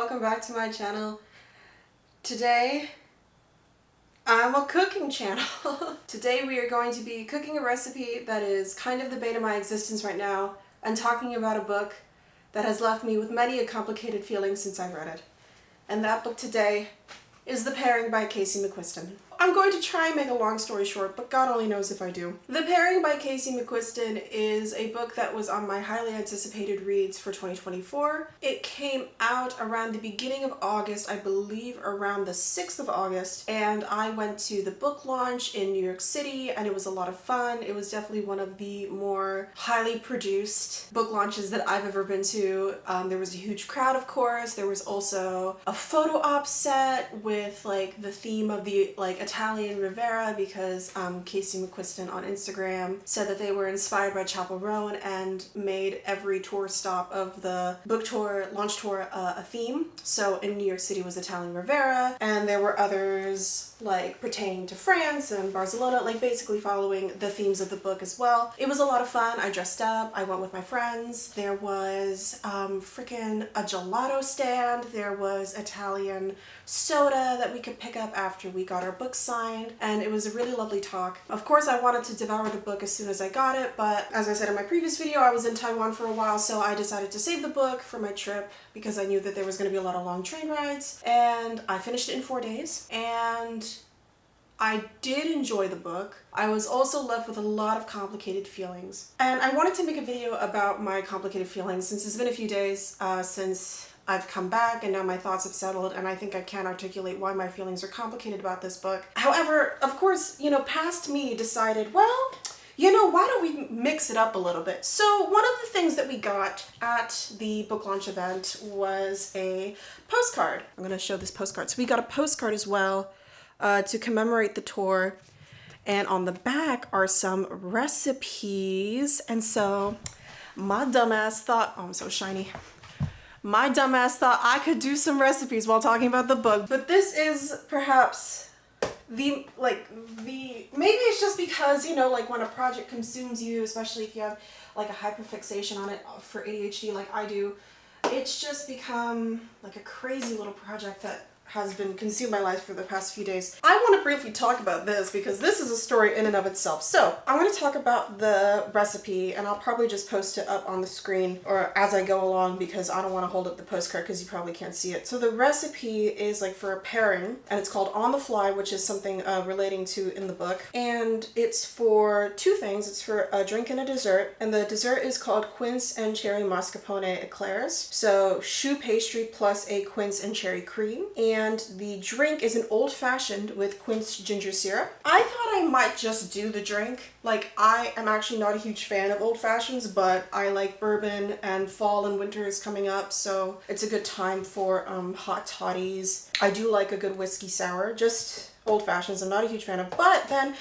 welcome back to my channel. Today, I'm a cooking channel. Today we are going to be cooking a recipe that is kind of the bane of my existence right now and talking about a book that has left me with many a complicated feeling since I read it. And that book today is The Pairing by Casey McQuiston. I'm going to try and make a long story short, but God only knows if I do. The Pairing by Casey McQuiston is a book that was on my highly anticipated reads for 2024. It came out around the beginning of August, I believe around the 6th of August, and I went to the book launch in New York City, and it was a lot of fun. It was definitely one of the more highly produced book launches that I've ever been to. There was a huge crowd, of course. There was also a photo op set with like the theme of the Italian Riviera, because Casey McQuiston on Instagram said that they were inspired by Chapel Roan and made every tour stop of the book tour, launch tour, a theme. So in New York City was Italian Riviera, and there were others like pertaining to France and Barcelona, like basically following the themes of the book as well. It was a lot of fun. I dressed up, I went with my friends. There was freaking a gelato stand. There was Italian soda that we could pick up after we got our books signed, and it was a really lovely talk. Of course, I wanted to devour the book as soon as I got it, but as I said in my previous video, I was in Taiwan for a while, so I decided to save the book for my trip because I knew that there was going to be a lot of long train rides, and I finished it in 4 days, and I did enjoy the book. I was also left with a lot of complicated feelings, and I wanted to make a video about my complicated feelings since it's been a few days since I've come back and now my thoughts have settled, and I think I can articulate why my feelings are complicated about this book. However, of course, past me decided, well, why don't we mix it up a little bit? So one of the things that we got at the book launch event was a postcard. I'm gonna show this postcard. So we got a postcard as well to commemorate the tour, and on the back are some recipes. And so my dumbass thought, oh, I'm so shiny. My dumbass thought I could do some recipes while talking about the book, but this is perhaps maybe it's just because, when a project consumes you, especially if you have like a hyperfixation on it for ADHD like I do, it's just become like a crazy little project that has been consumed my life for the past few days. I want to briefly talk about this because this is a story in and of itself. So I want to talk about the recipe, and I'll probably just post it up on the screen or as I go along because I don't want to hold up the postcard because you probably can't see it. So the recipe is like for a pairing, and it's called On the Fly, which is something relating to in the book. And it's for two things. It's for a drink and a dessert. And the dessert is called Quince and Cherry Mascarpone Eclairs. So choux pastry plus a quince and cherry cream. And the drink is an old-fashioned with quince ginger syrup. I thought I might just do the drink. Like, I am actually not a huge fan of old-fashions, but I like bourbon, and fall and winter is coming up, so it's a good time for hot toddies. I do like a good whiskey sour, just old fashions I'm not a huge fan of. But then,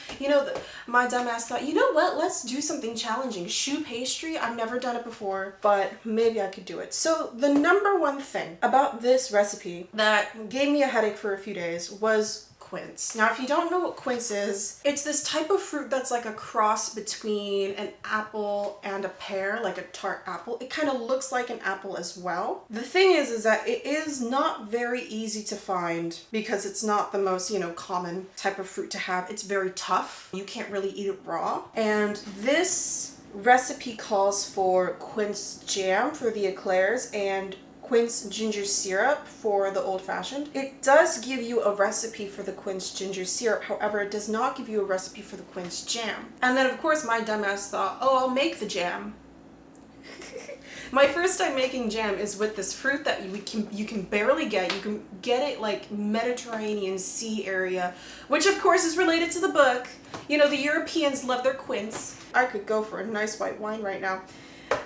my dumbass thought, you know what, let's do something challenging. Choux pastry, I've never done it before, but maybe I could do it. So the number one thing about this recipe that gave me a headache for a few days was quince. Now, if you don't know what quince is, it's this type of fruit that's like a cross between an apple and a pear, like a tart apple. It kind of looks like an apple as well. The thing is that it is not very easy to find because it's not the most, common type of fruit to have. It's very tough. You can't really eat it raw. And this recipe calls for quince jam for the eclairs and quince ginger syrup for the old-fashioned. It does give you a recipe for the quince ginger syrup, however, it does not give you a recipe for the quince jam. And then, of course, my dumbass thought, oh, I'll make the jam. My first time making jam is with this fruit that you can barely get. You can get it like Mediterranean Sea area, which of course is related to the book. The Europeans love their quince. I could go for a nice white wine right now.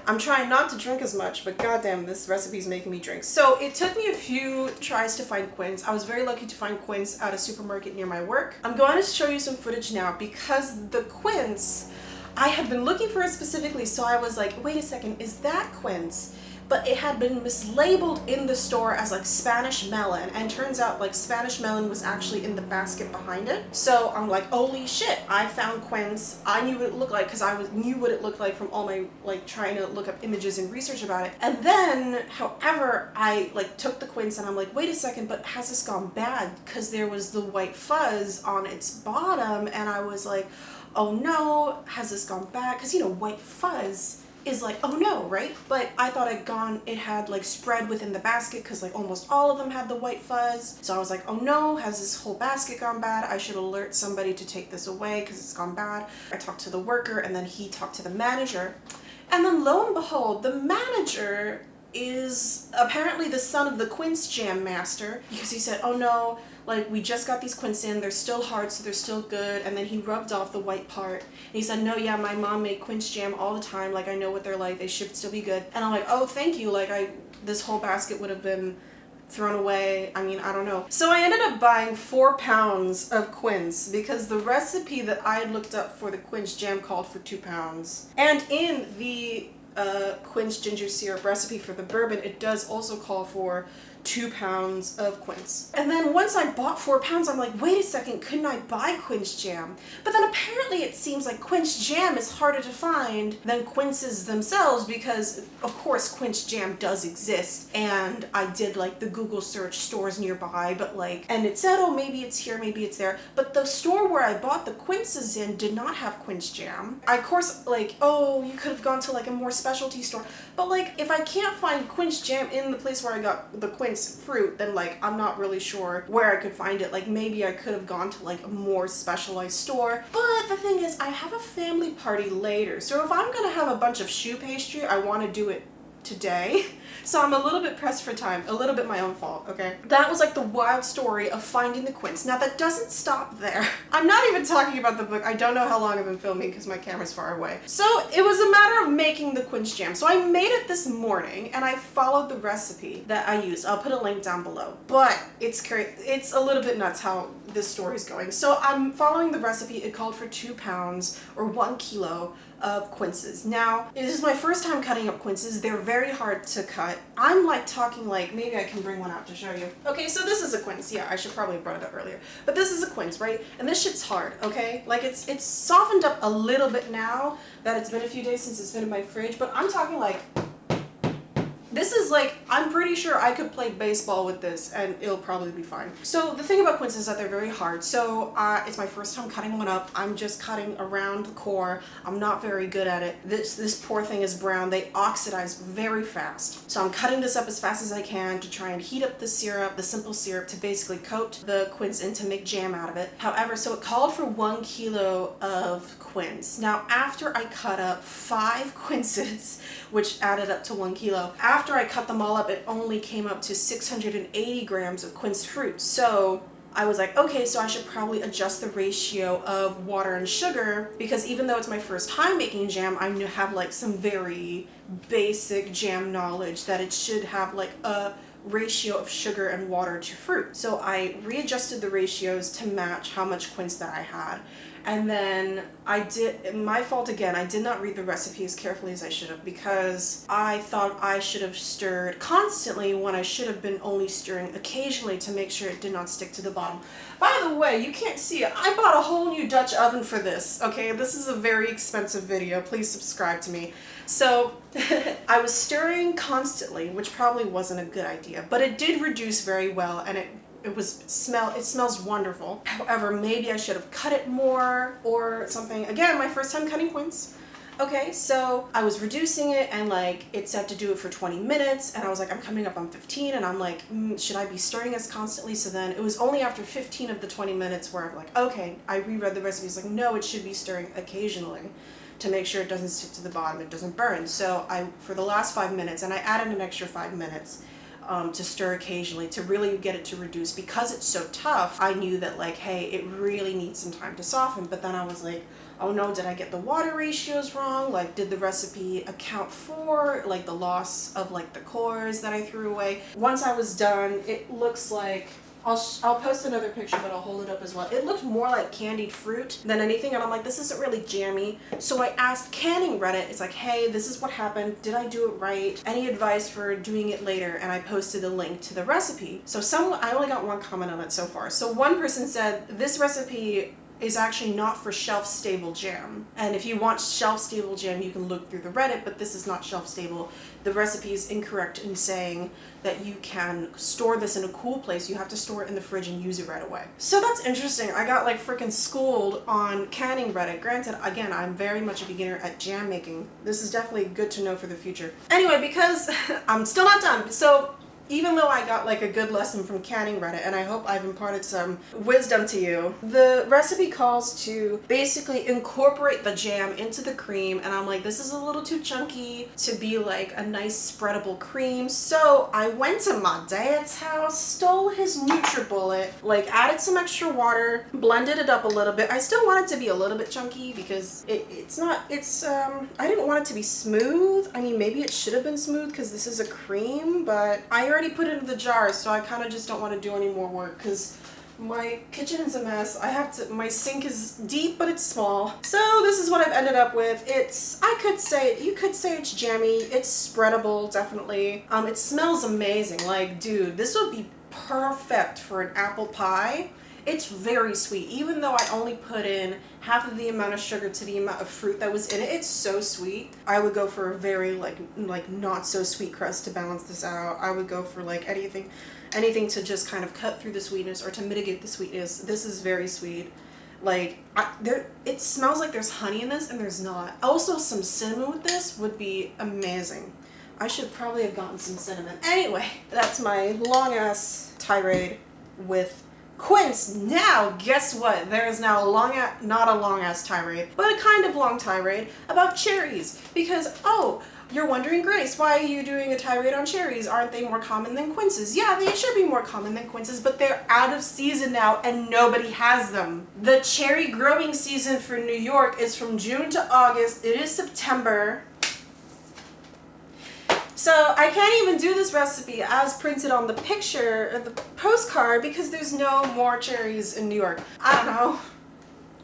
I'm trying not to drink as much, but goddamn, this recipe is making me drink. So it took me a few tries to find quince. I was very lucky to find quince at a supermarket near my work. I'm going to show you some footage now because the quince, I had been looking for it specifically, so I was like, wait a second, is that quince? but it had been mislabeled in the store as like Spanish melon, and turns out like Spanish melon was actually in the basket behind it. So I'm like, holy shit, I found Quince. I knew what it looked like because knew what it looked like from all my like trying to look up images and research about it. And then, however, I like took the Quince and I'm like, wait a second, but has this gone bad? Because there was the white fuzz on its bottom, and I was like, oh no, has this gone bad? Because white fuzz is like, oh no, right? But I thought it had like spread within the basket because like almost all of them had the white fuzz. So I was like, oh no, has this whole basket gone bad? I should alert somebody to take this away because it's gone bad. I talked to the worker, and then he talked to the manager. And then lo and behold, the manager is apparently the son of the Quince jam master, because he said, oh no, like we just got these Quince in, they're still hard, so they're still good. And then he rubbed off the white part and he said, no, yeah, my mom made Quince jam all the time, like I know what they're like, they should still be good. And I'm like, oh, thank you, like this whole basket would have been thrown away. I mean, I don't know. So I ended up buying 4 pounds of Quince because the recipe that I had looked up for the Quince jam called for 2 pounds. And in the Quince ginger syrup recipe for the bourbon, it does also call for 2 pounds of quince. And then once I bought 4 pounds, I'm like, wait a second, couldn't I buy quince jam? But then apparently it seems like quince jam is harder to find than quinces themselves, because of course quince jam does exist, and I did like the Google search stores nearby, but like, and it said, oh, maybe it's here, maybe it's there, but the store where I bought the quinces in did not have quince jam. I, of course, like, oh, you could have gone to like a more specialty store, but like, if I can't find quince jam in the place where I got the quince fruit, then like, I'm not really sure where I could find it. Like, maybe I could have gone to like a more specialized store. But the thing is, I have a family party later, so if I'm gonna have a bunch of choux pastry, I want to do it today. So I'm a little bit pressed for time, a little bit my own fault, okay? That was like the wild story of finding the quince. Now that doesn't stop there. I'm not even talking about the book. I don't know how long I've been filming because my camera's far away. So it was a matter of making the quince jam. So I made it this morning and I followed the recipe that I used. I'll put a link down below, but it's a little bit nuts how this story is going. So I'm following the recipe. It called for 2 pounds or 1 kilo of quinces. Now, this is my first time cutting up quinces. They're very hard to cut. I'm like talking like, maybe I can bring one out to show you. Okay, so this is a quince. Yeah, I should probably have brought it up earlier. But this is a quince, right? And this shit's hard, okay? Like it's softened up a little bit now that it's been a few days since it's been in my fridge, but I'm talking like, this is like, I'm pretty sure I could play baseball with this and it'll probably be fine. So the thing about quinces is that they're very hard. So it's my first time cutting one up. I'm just cutting around the core. I'm not very good at it. This poor thing is brown. They oxidize very fast. So I'm cutting this up as fast as I can to try and heat up the syrup, the simple syrup, to basically coat the quince and to make jam out of it. However, so it called for 1 kilo of quince. Now, after I cut up 5 quinces, which added up to 1 kilo, after I cut them all up, it only came up to 680 grams of quince fruit. So I was like, okay, so I should probably adjust the ratio of water and sugar, because even though it's my first time making jam, I have like some very basic jam knowledge that it should have like a ratio of sugar and water to fruit. So I readjusted the ratios to match how much quince that I had. And then my fault again, I did not read the recipe as carefully as I should have, because I thought I should have stirred constantly when I should have been only stirring occasionally to make sure it did not stick to the bottom. By the way, you can't see it. I bought a whole new Dutch oven for this, okay? This is a very expensive video. Please subscribe to me. So I was stirring constantly, which probably wasn't a good idea, but it did reduce very well, and it smells wonderful. However, maybe I should have cut it more or something. Again, my first time cutting quince. Okay, so I was reducing it, and like it said to do it for 20 minutes, and I was like, I'm coming up on 15, and I'm like, should I be stirring this constantly? So then it was only after 15 of the 20 minutes where I'm like, okay, I reread the recipe. It's like, no, it should be stirring occasionally to make sure it doesn't stick to the bottom, it doesn't burn. So for the last 5 minutes, and I added an extra 5 minutes to stir occasionally to really get it to reduce. Because it's so tough, I knew that like, hey, it really needs some time to soften. But then I was like, oh no, did I get the water ratios wrong? Like, did the recipe account for like the loss of like the cores that I threw away? Once I was done, it looks like I'll post another picture, but I'll hold it up as well. It looked more like candied fruit than anything, and I'm like, this isn't really jammy. So I asked Canning Reddit, it's like, hey, this is what happened. Did I do it right? Any advice for doing it later? And I posted a link to the recipe. So I only got one comment on it so far. So one person said, this recipe is actually not for shelf-stable jam. And if you want shelf-stable jam, you can look through the Reddit, but this is not shelf-stable. The recipe is incorrect in saying that you can store this in a cool place. You have to store it in the fridge and use it right away. So that's interesting. I got like freaking schooled on canning Reddit. Granted, again, I'm very much a beginner at jam making. This is definitely good to know for the future. Anyway, because I'm still not done. So even though I got like a good lesson from Canning Reddit, and I hope I've imparted some wisdom to you, the recipe calls to basically incorporate the jam into the cream, and I'm like, this is a little too chunky to be like a nice spreadable cream. So I went to my dad's house, stole his NutriBullet, like added some extra water, blended it up a little bit. I still want it to be a little bit chunky because I didn't want it to be smooth. I mean, maybe it should have been smooth because this is a cream, but I already put it in the jar, so I kind of just don't want to do any more work because my kitchen is a mess. My sink is deep, but it's small. So this is what I've ended up with. You could say it's jammy. It's spreadable, definitely. It smells amazing. Like, dude, this would be perfect for an apple pie. It's very sweet. Even though I only put in half of the amount of sugar to the amount of fruit that was in it, it's so sweet. I would go for a very like not so sweet crust to balance this out. I would go for like anything to just kind of cut through the sweetness or to mitigate the sweetness. This is very sweet. Like, it smells like there's honey in this, and there's not. Also, some cinnamon with this would be amazing. I should probably have gotten some cinnamon. Anyway, that's my long ass tirade with Quince. Now, guess what? There is now not a long ass tirade, but a kind of long tirade about cherries. Because, oh, you're wondering, Grace, why are you doing a tirade on cherries? Aren't they more common than quinces? Yeah, they should be more common than quinces, but they're out of season now and nobody has them. The cherry growing season for New York is from June to August. It is September. So I can't even do this recipe as printed on the picture or the postcard because there's no more cherries in New York. I don't know.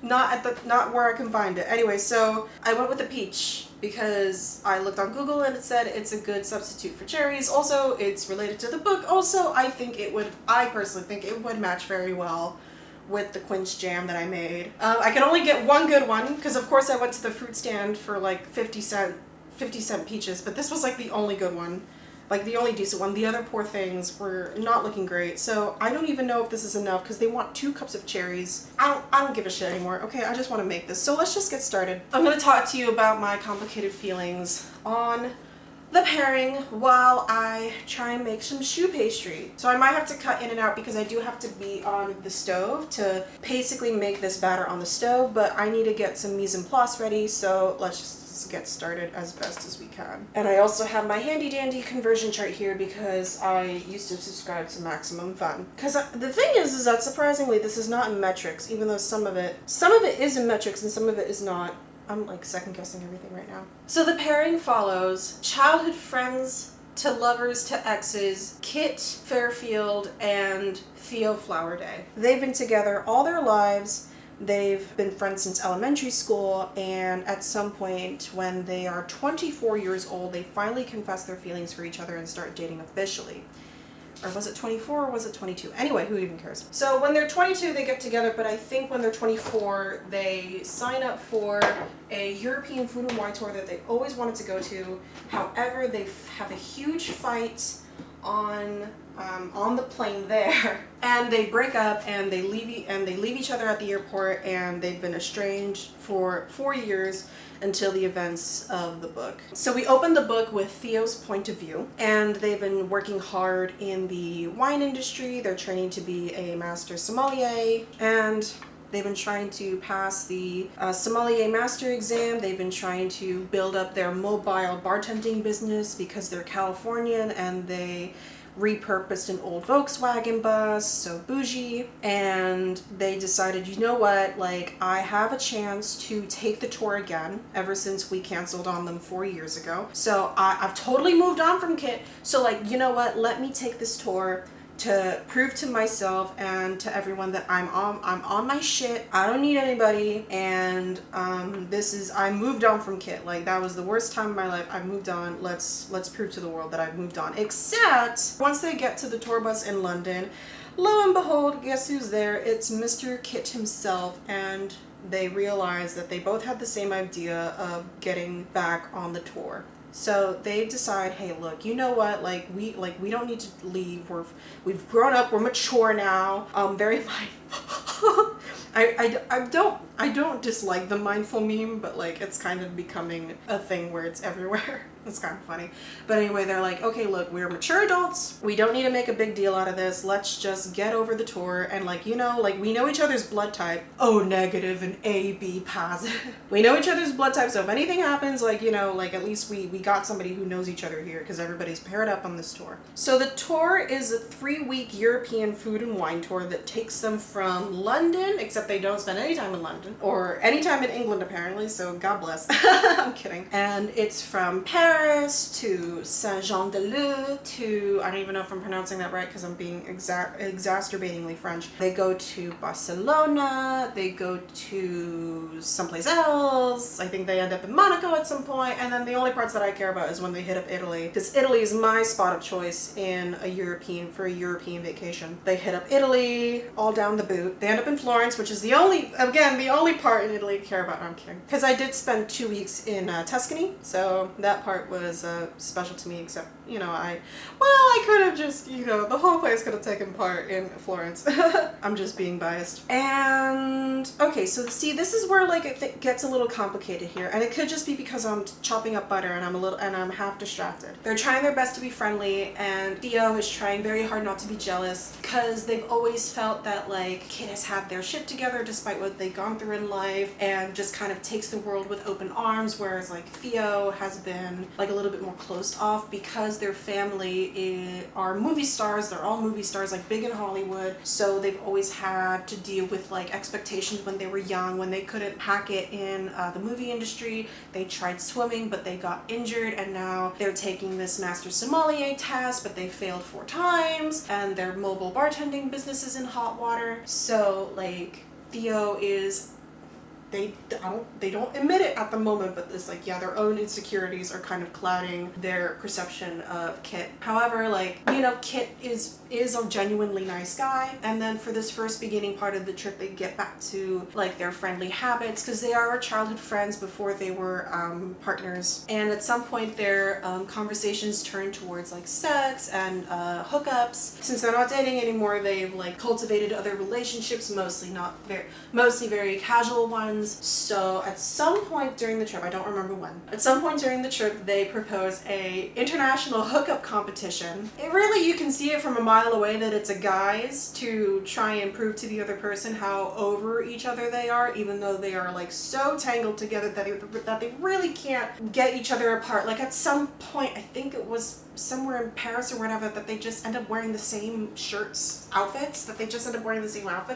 Not where I can find it. Anyway, so I went with the peach because I looked on Google and it said it's a good substitute for cherries. Also, it's related to the book. Also, I personally think it would match very well with the quince jam that I made. I could only get one good one because of course I went to the fruit stand for like 50 cent peaches, but this was like the only good one, like the only decent one. The other poor things were not looking great, so I don't even know if this is enough because they want 2 cups of cherries. I don't give a shit anymore. Okay, I just want to make this, so let's just get started. I'm going to talk to you about my complicated feelings on the pairing while I try and make some choux pastry. So I might have to cut in and out because I do have to be on the stove to basically make this batter on the stove, but I need to get some mise en place ready, so let's just get started as best as we can. And I also have my handy dandy conversion chart here because I used to subscribe to Maximum Fun. Because the thing is that surprisingly this is not in metrics, even though some of it is in metrics and some of it is not. I'm like second guessing everything right now. So the pairing follows childhood friends to lovers to exes, Kit Fairfield and Theo Flowerday. They've been together all their lives. They've been friends since elementary school, and at some point when they are 24 years old, they finally confess their feelings for each other and start dating officially. Or was it 24 or was it 22? Anyway, who even cares? So when they're 22, they get together, but I think when they're 24, they sign up for a European food and wine tour that they always wanted to go to. However, they have a huge fight on the plane there, and they break up and they leave each other at the airport, and they've been estranged for 4 years until the events of the book. So we open the book with Theo's point of view, and they've been working hard in the wine industry. They're training to be a master sommelier, and they've been trying to pass the sommelier master exam. They've been trying to build up their mobile bartending business because they're Californian and they repurposed an old Volkswagen bus, so bougie, and they decided, you know what, like, I have a chance to take the tour again ever since we canceled on them 4 years ago. So I've totally moved on from Kit, so like, you know what, let me take this tour to prove to myself and to everyone that I'm on my shit. I don't need anybody, and I moved on from Kit. Like, that was the worst time of my life. I moved on. Let's prove to the world that I've moved on. Except once they get to the tour bus in London, lo and behold, guess who's there? It's Mr. Kit himself, and they realize that they both had the same idea of getting back on the tour. So they decide, hey, look, you know what? We don't need to leave. We've grown up. We're mature now. Very mindful. I don't dislike the mindful meme, but like, it's kind of becoming a thing where it's everywhere. It's kind of funny. But anyway, they're like, okay, look, we're mature adults. We don't need to make a big deal out of this. Let's just get over the tour. And like, you know, like, we know each other's blood type. O negative and AB positive. We know each other's blood type. So if anything happens, like, you know, like, at least we got somebody who knows each other here, because everybody's paired up on this tour. So the tour is a 3-week European food and wine tour that takes them from London, except they don't spend any time in London or any time in England apparently. So God bless. I'm kidding. And it's from Paris to Saint-Jean-de-Luz to, I don't even know if I'm pronouncing that right because I'm being exacerbatingly French. They go to Barcelona, they go to someplace else. I think they end up in Monaco at some point, and then the only parts that I care about is when they hit up Italy, because Italy is my spot of choice in a European vacation. They hit up Italy, all down the boot. They end up in Florence, which is the only part in Italy I care about. No, I'm kidding. Because I did spend 2 weeks in Tuscany, so that part was special to me, except, you know, I could have just, you know, the whole place could have taken part in Florence. I'm just being biased. And, okay, so see, this is where, like, it gets a little complicated here, and it could just be because I'm chopping up butter and I'm half distracted. They're trying their best to be friendly, and Theo is trying very hard not to be jealous, because they've always felt that, like, Kit has had their shit together despite what they've gone through in life, and just kind of takes the world with open arms, whereas, like, Theo has been, like, a little bit more closed off because their family are movie stars. They're all movie stars, like, big in Hollywood, so they've always had to deal with, like, expectations when they were young, when they couldn't hack it in the movie industry. They tried swimming, but they got injured, and now they're taking this master sommelier test, but they failed 4 times, and their mobile bartending business is in hot water. So, like, Theo is, they don't admit it at the moment, but it's like, yeah, their own insecurities are kind of clouding their perception of Kit. However, like, you know, Kit is a genuinely nice guy, and then for this first beginning part of the trip, they get back to, like, their friendly habits, because they are childhood friends before they were partners, and at some point their conversations turn towards, like, sex and hookups. Since they're not dating anymore, they've, like, cultivated other relationships, mostly very casual ones. So at some point during the trip, I don't remember when, at some point during the trip, they propose a international hookup competition. It really, you can see it from a mile away that it's a guys to try and prove to the other person how over each other they are, even though they are, like, so tangled together that they really can't get each other apart. Like, at some point, I think it was somewhere in Paris or whatever, that they just end up wearing the same outfits,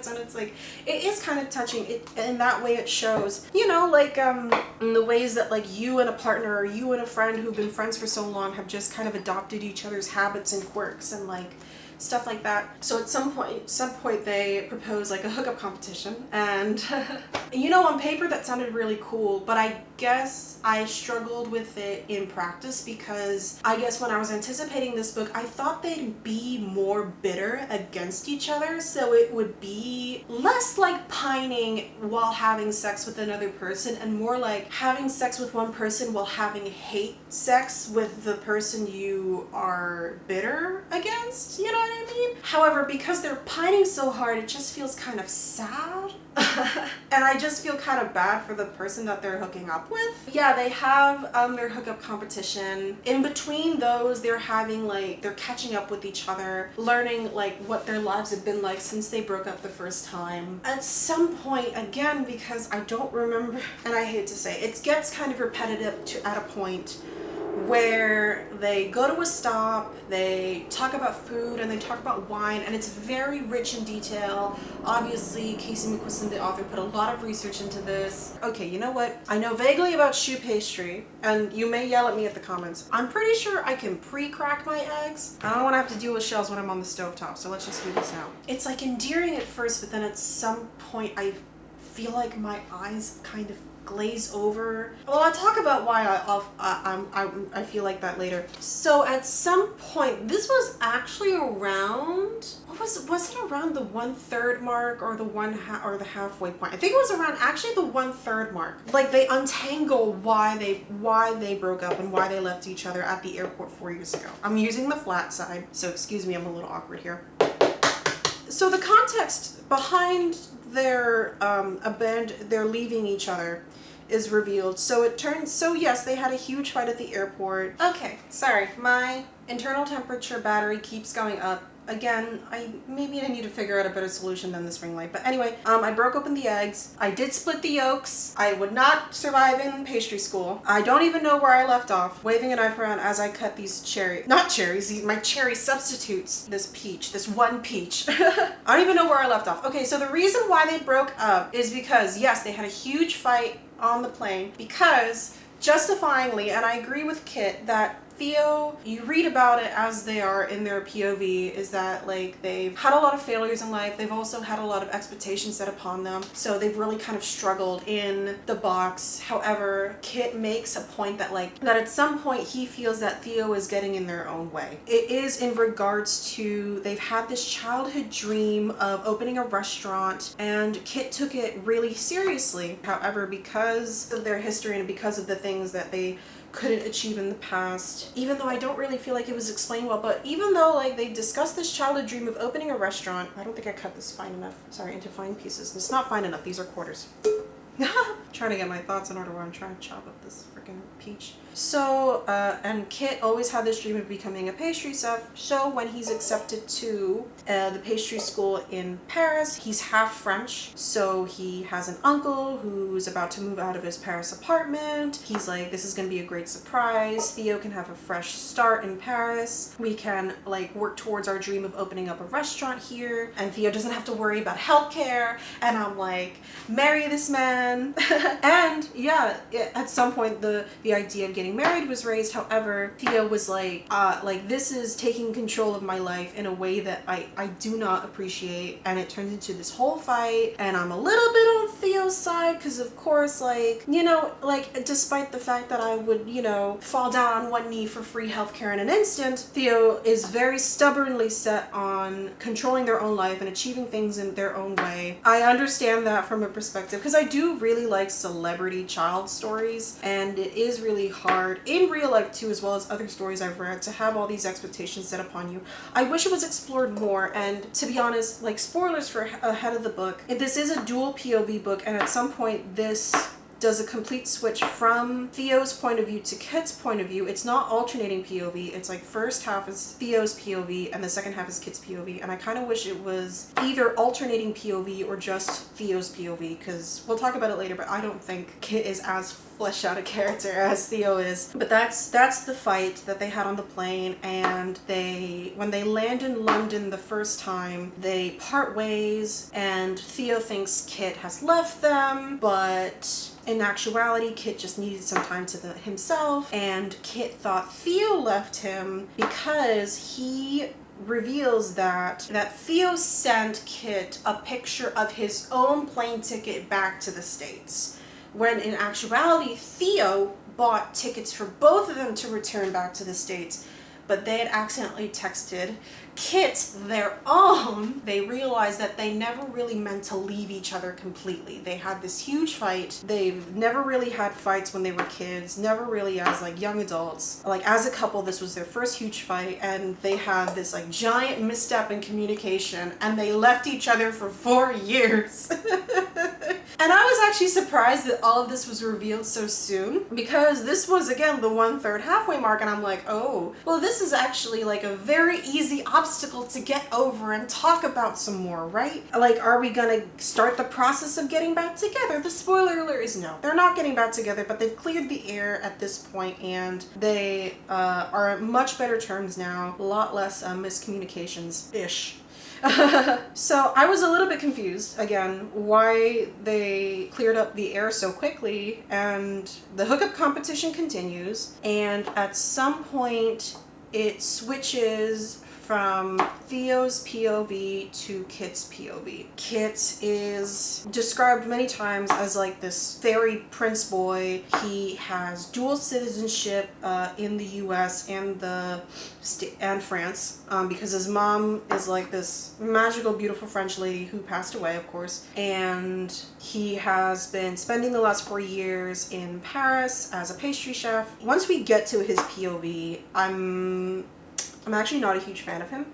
and it's like, it is kind of touching. In that way it shows, you know, like, in the ways that, like, you and a partner or you and a friend who've been friends for so long have just kind of adopted each other's habits and quirks and, like, stuff like that. So at some point they propose, like, a hookup competition, and you know, on paper that sounded really cool, but I guess I struggled with it in practice, because I guess when I was anticipating this book, I thought they'd be more bitter against each other, so it would be less like pining while having sex with another person, and more like having sex with one person while having hate sex with the person you are bitter against, you know what I mean? However, because they're pining so hard, it just feels kind of sad. And I just feel kind of bad for the person that they're hooking up with. Yeah, they have their hookup competition. In between those, they're catching up with each other, learning, like, what their lives have been like since they broke up the first time. At some point, again, because I don't remember, and I hate to say, it gets kind of repetitive at a point where they go to a stop, they talk about food, and they talk about wine, and it's very rich in detail. Obviously, Casey McQuiston, the author, put a lot of research into this. Okay, you know what? I know vaguely about Choux Pastry, and you may yell at me at the comments. I'm pretty sure I can pre-crack my eggs. I don't want to have to deal with shells when I'm on the stovetop, so let's just do this now. It's like endearing at first, but then at some point I feel like my eyes kind of glaze over. Well, I'll talk about why I feel like that later. So at some point, this was actually around, was it around the 1/3 mark or the halfway point? I think it was around actually the 1/3 mark. Like they untangle why they broke up and why they left each other at the airport 4 years ago. I'm using the flat side, so excuse me, I'm a little awkward here. So the context behind their they're leaving each other is revealed. So yes, they had a huge fight at the airport. Okay, sorry, my internal temperature battery keeps going up. Again, maybe I need to figure out a better solution than this ring light. But anyway, I broke open the eggs. I did split the yolks. I would not survive in pastry school. I don't even know where I left off, waving a knife around as I cut these my cherry substitutes. This one peach. I don't even know where I left off. Okay, so the reason why they broke up is because, yes, they had a huge fight on the plane because, justifyingly, and I agree with Kit, that Theo, you read about it as they are in their POV, is that like they've had a lot of failures in life. They've also had a lot of expectations set upon them. So they've really kind of struggled in the box. However, Kit makes a point that at some point he feels that Theo is getting in their own way. It is in regards to they've had this childhood dream of opening a restaurant and Kit took it really seriously. However, because of their history and because of the things that they couldn't achieve in the past, even though I don't really feel like it was explained well, but even though like they discussed this childhood dream of opening a restaurant, I don't think I cut this fine enough. Sorry, into fine pieces. It's not fine enough. These are quarters. Trying to get my thoughts in order while I'm trying to chop up this freaking peach. So, and Kit always had this dream of becoming a pastry chef. So when he's accepted to the pastry school in Paris, he's half French. So he has an uncle who's about to move out of his Paris apartment. He's like, this is going to be a great surprise. Theo can have a fresh start in Paris. We can like work towards our dream of opening up a restaurant here. And Theo doesn't have to worry about healthcare. And I'm like, marry this man. And yeah, at some point the idea of getting married was raised. However, Theo was like this is taking control of my life in a way that I do not appreciate, and it turns into this whole fight, and I'm a little bit on Theo's side because of course despite the fact that I would fall down on one knee for free healthcare in an instant, Theo is very stubbornly set on controlling their own life and achieving things in their own way. I understand that from a perspective because I do really like celebrity child stories, and it is really hard in real life too, as well as other stories I've read, to have all these expectations set upon you. I wish it was explored more, and to be honest, like spoilers for ahead of the book, this is a dual POV book, and at some point this does a complete switch from Theo's point of view to Kit's point of view. It's not alternating POV. It's like first half is Theo's POV and the second half is Kit's POV. And I kind of wish it was either alternating POV or just Theo's POV, because we'll talk about it later, but I don't think Kit is as fleshed out a character as Theo is. But that's the fight that they had on the plane, and when they land in London the first time, they part ways, and Theo thinks Kit has left them, but in actuality, Kit just needed some time to himself, and Kit thought Theo left him because he reveals that Theo sent Kit a picture of his own plane ticket back to the States, when in actuality, Theo bought tickets for both of them to return back to the States, but they had accidentally texted Kit their own. They realized that they never really meant to leave each other completely. They had this huge fight. They've never really had fights when they were kids, never really as like young adults. Like as a couple, this was their first huge fight, and they had this like giant misstep in communication, and they left each other for 4 years. And I was actually surprised that all of this was revealed so soon, because this was, again, the 1/3 halfway mark, and I'm like, oh, well, this is actually like a very easy obstacle to get over and talk about some more, right? Like, are we gonna start the process of getting back together? The spoiler alert is no. They're not getting back together, but they've cleared the air at this point, and they are on much better terms now. A lot less miscommunications-ish. So I was a little bit confused, again, why they cleared up the air so quickly, and the hookup competition continues, and at some point it switches from Theo's POV to Kit's POV. Kit is described many times as like this fairy prince boy. He has dual citizenship in the US and France, because his mom is like this magical, beautiful French lady who passed away, of course. And he has been spending the last 4 years in Paris as a pastry chef. Once we get to his POV, I'm actually not a huge fan of him.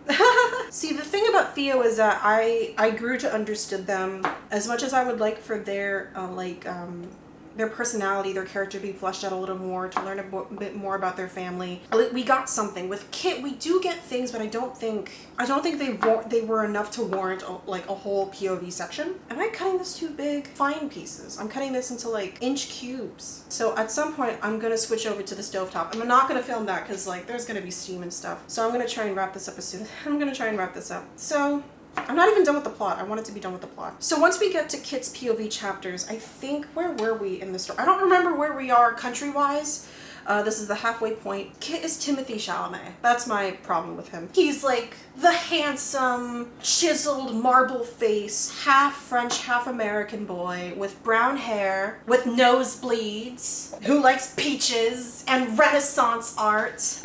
See, the thing about Theo is that I grew to understand them as much as I would like for their their personality, their character being fleshed out a little more, to learn a bit more about their family. We got something. With Kit, we do get things, but I don't think they were enough to warrant a whole POV section. Am I cutting this too big? Fine pieces. I'm cutting this into like inch cubes. So at some point, I'm gonna switch over to the stovetop. I'm not gonna film that because like there's gonna be steam and stuff. So I'm gonna try and wrap this up as soon. I'm gonna try and wrap this up. So I'm not even done with the plot. I want it to be done with the plot. So once we get to Kit's POV chapters, I think, where were we in the story? I don't remember where we are country-wise. This is the halfway point. Kit is Timothy Chalamet. That's my problem with him. He's like the handsome, chiseled, marble face, half French, half American boy with brown hair, with nosebleeds, who likes peaches and Renaissance art.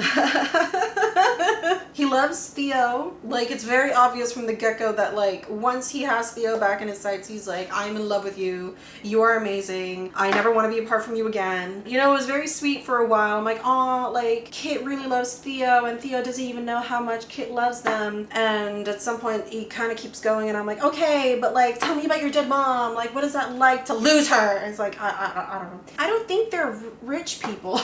He loves Theo. Like, it's very obvious from the get-go that like once he has Theo back in his sights, he's like, I'm in love with you. You are amazing. I never want to be apart from you again. You know, it was very sweet for a while. I'm like, oh, like Kit really loves Theo, and Theo doesn't even know how much Kit loves them. And at some point he kind of keeps going, and I'm like, okay, but like tell me about your dead mom. Like, what is that like to lose her? And it's like, I don't know. I don't think they're rich people.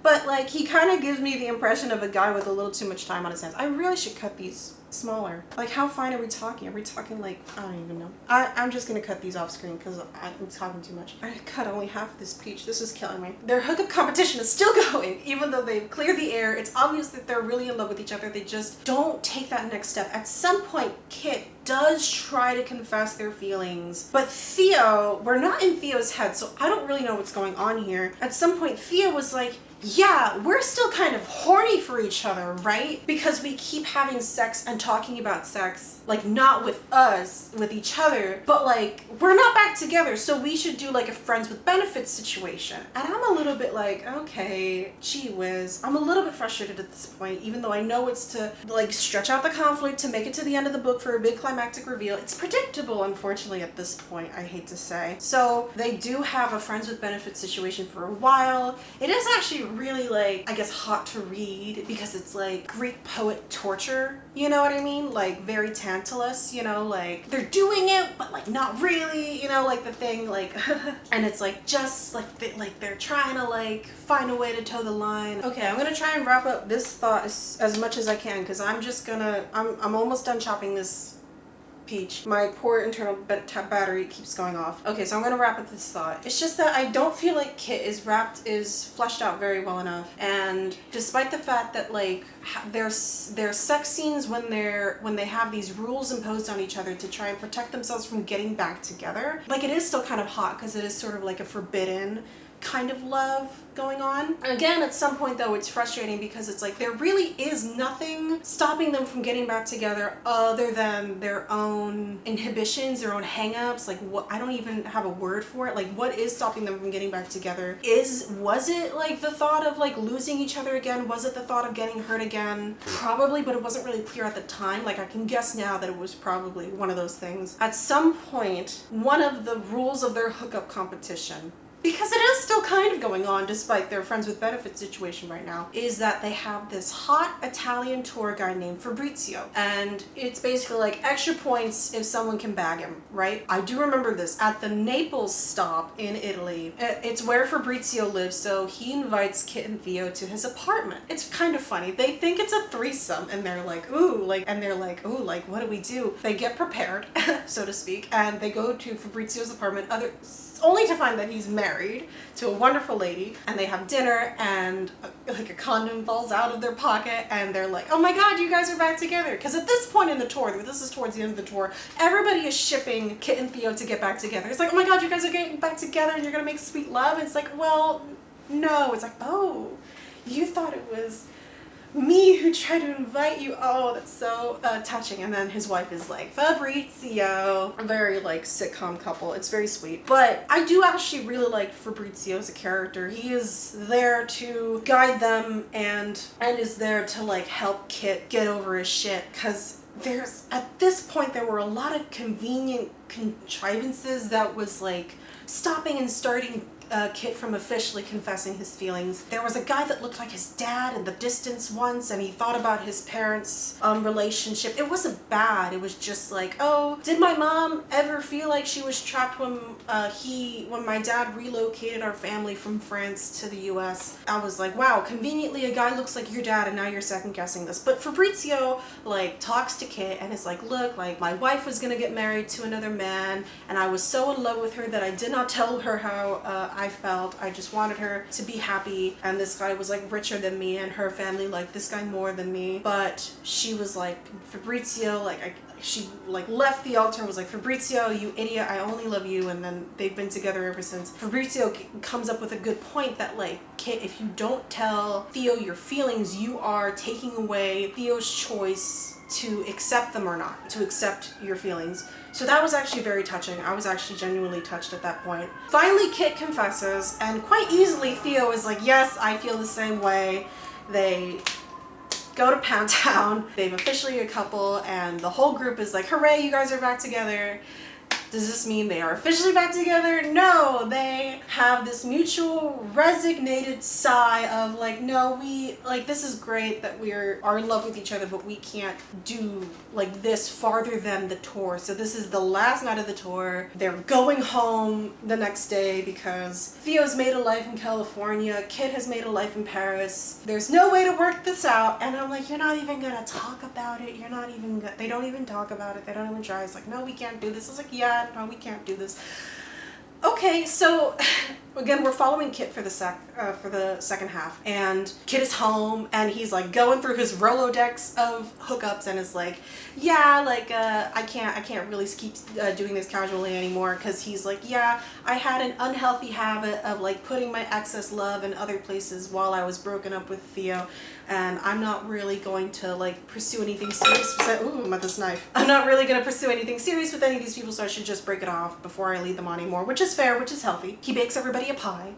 But like he kind of gives me the impression of a guy with a little too much time on his hands. I really should cut these smaller. Like, how fine are we talking? Are we talking like, I don't even know. I'm just gonna cut these off screen because I'm talking too much. I cut only half of this peach. This is killing me. Their hookup competition is still going, even though they've cleared the air. It's obvious that they're really in love with each other. They just don't take that next step. At some point, Kit does try to confess their feelings, but Theo, we're not in Theo's head, so I don't really know what's going on here. At some point, Theo was like, yeah, we're still kind of horny for each other, right? Because we keep having sex and talking about sex, like not with us, with each other, but like we're not back together, so we should do like a friends with benefits situation. And I'm a little bit like, okay, gee whiz. I'm a little bit frustrated at this point, even though I know it's to like stretch out the conflict to make it to the end of the book for a big climactic reveal. It's predictable, unfortunately, at this point, I hate to say. So they do have a friends with benefits situation for a while. It is actually really like, I guess, hot to read because it's like Greek poet torture, you know what I mean? Like very tantalus, you know, like they're doing it but like not really, you know, like the thing, like and it's like just like they're trying to like find a way to toe the line. Okay, I'm gonna try and wrap up this thought as much as I can because I'm almost done chopping this peach. My poor internal battery keeps going off. Okay, so I'm gonna wrap up this thought. It's just that I don't feel like Kit is fleshed out very well enough, and despite the fact that like there's sex scenes when they have these rules imposed on each other to try and protect themselves from getting back together, like it is still kind of hot because it is sort of like a forbidden kind of love going on. Again, at some point though, it's frustrating because it's like there really is nothing stopping them from getting back together other than their own inhibitions, their own hang-ups. Like, what, I don't even have a word for it. Like, what is stopping them from getting back together? Was it like the thought of like losing each other again? Was it the thought of getting hurt again? Probably, but it wasn't really clear at the time. Like, I can guess now that it was probably one of those things. At some point, one of the rules of their hookup competition because it is still kind of going on despite their friends with benefits situation right now, is that they have this hot Italian tour guide named Fabrizio. And it's basically like extra points if someone can bag him, right? I do remember this at the Naples stop in Italy. It's where Fabrizio lives, so he invites Kit and Theo to his apartment. It's kind of funny. They think it's a threesome and they're like, ooh, like, what do we do? They get prepared, so to speak, and they go to Fabrizio's apartment, only to find that he's married to a wonderful lady, and they have dinner, and like a condom falls out of their pocket, and they're like, oh my god, you guys are back together. Because at this point in the tour, this is towards the end of the tour, everybody is shipping Kit and Theo to get back together. It's like, oh my god, you guys are getting back together and you're gonna make sweet love. And it's like, well, no. It's like, oh, you thought it was me who tried to invite you. Oh, that's so touching. And then his wife is like, Fabrizio. A very like sitcom couple. It's very sweet. But I do actually really like Fabrizio as a character. He is there to guide them and is there to like help Kit get over his shit. Because at this point there were a lot of convenient contrivances that was like stopping and starting Kit from officially confessing his feelings. There was a guy that looked like his dad in the distance once, and he thought about his parents' relationship. It wasn't bad. It was just like, oh, did my mom ever feel like she was trapped when my dad relocated our family from France to the US? I was like, wow, conveniently a guy looks like your dad, and now you're second guessing this. But Fabrizio like talks to Kit and is like, look, like my wife was gonna get married to another man, and I was so in love with her that I did not tell her how I felt. I just wanted her to be happy, and this guy was like richer than me, and her family liked this guy more than me. But she was like, Fabrizio, like she like left the altar and was like, Fabrizio, you idiot, I only love you. And then they've been together ever since. Fabrizio comes up with a good point that like, Kit, if you don't tell Theo your feelings, you are taking away Theo's choice to accept them or not, to accept your feelings. So that was actually very touching. I was actually genuinely touched at that point. Finally, Kit confesses, and quite easily Theo is like, yes, I feel the same way. They go to Pound Town. They've officially a couple, and the whole group is like, hooray, you guys are back together. Does this mean they are officially back together? No, they have this mutual resignated sigh of like, no, this is great that we are in love with each other, but we can't do like this farther than the tour. So this is the last night of the tour. They're going home the next day because Theo's made a life in California. Kit has made a life in Paris. There's no way to work this out. And I'm like, you're not even gonna talk about it. They don't even talk about it. They don't even try. It's like, no, we can't do this. It's like, yeah, no, we can't do this. Okay, so again, we're following Kit for the second half, and Kit is home, and he's like going through his Rolodex of hookups, and is like, yeah, like I can't really keep doing this casually anymore, because he's like, yeah, I had an unhealthy habit of like putting my excess love in other places while I was broken up with Theo, and I'm not really going to like pursue anything serious. Ooh, I'm at this knife. I'm not really going to pursue anything serious with any of these people, so I should just break it off before I lead them on anymore, which is fair, which is healthy. He bakes everybody a pie,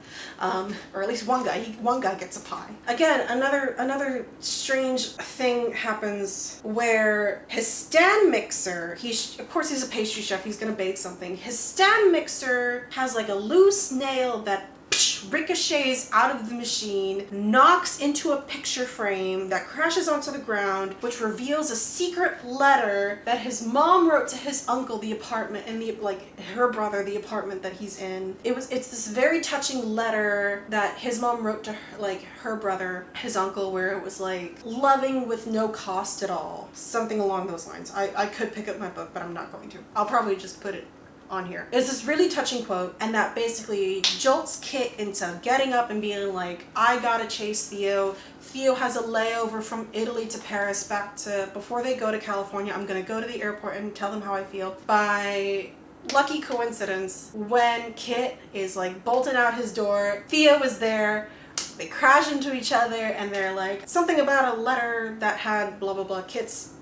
or at least one guy gets a pie. Again, another strange thing happens where his stand mixer, of course he's a pastry chef, he's gonna bake something. His stand mixer has like a loose nail that ricochets out of the machine, knocks into a picture frame that crashes onto the ground, which reveals a secret letter that his mom wrote to his uncle, the apartment, and her brother, the apartment that he's in. It's this very touching letter that his mom wrote to her brother, his uncle, where it was like loving with no cost at all, something along those lines. I could pick up my book, but I'm not going to. I'll probably just put it on here. It's this really touching quote, and that basically jolts Kit into getting up and being like, I gotta chase Theo. Theo has a layover from Italy to Paris before they go to California. I'm gonna go to the airport and tell them how I feel. By lucky coincidence, when Kit is like bolting out his door, Theo is there. They crash into each other, and they're like, something about a letter that had blah blah blah. Kit's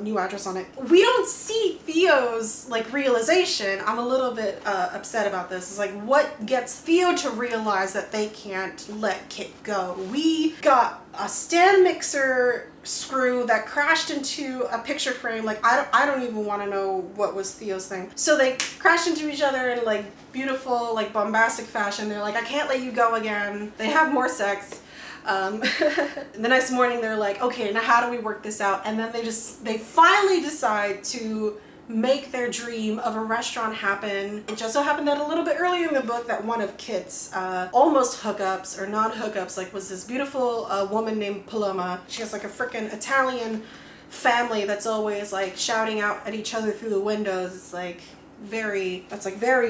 new address on it. We don't see Theo's like realization. I'm a little bit upset about this. It's like, what gets Theo to realize that they can't let Kit go? We got a stand mixer screw that crashed into a picture frame. Like, I don't even want to know what was Theo's thing. So they crashed into each other in like beautiful, like bombastic fashion. They're like, I can't let you go again. They have more sex. The next morning they're like, okay, now how do we work this out? And then they finally decide to make their dream of a restaurant happen. It just so happened that a little bit earlier in the book that one of Kit's almost hookups or non-hookups like was this beautiful woman named Paloma. She has like a freaking Italian family that's always like shouting out at each other through the windows. It's like very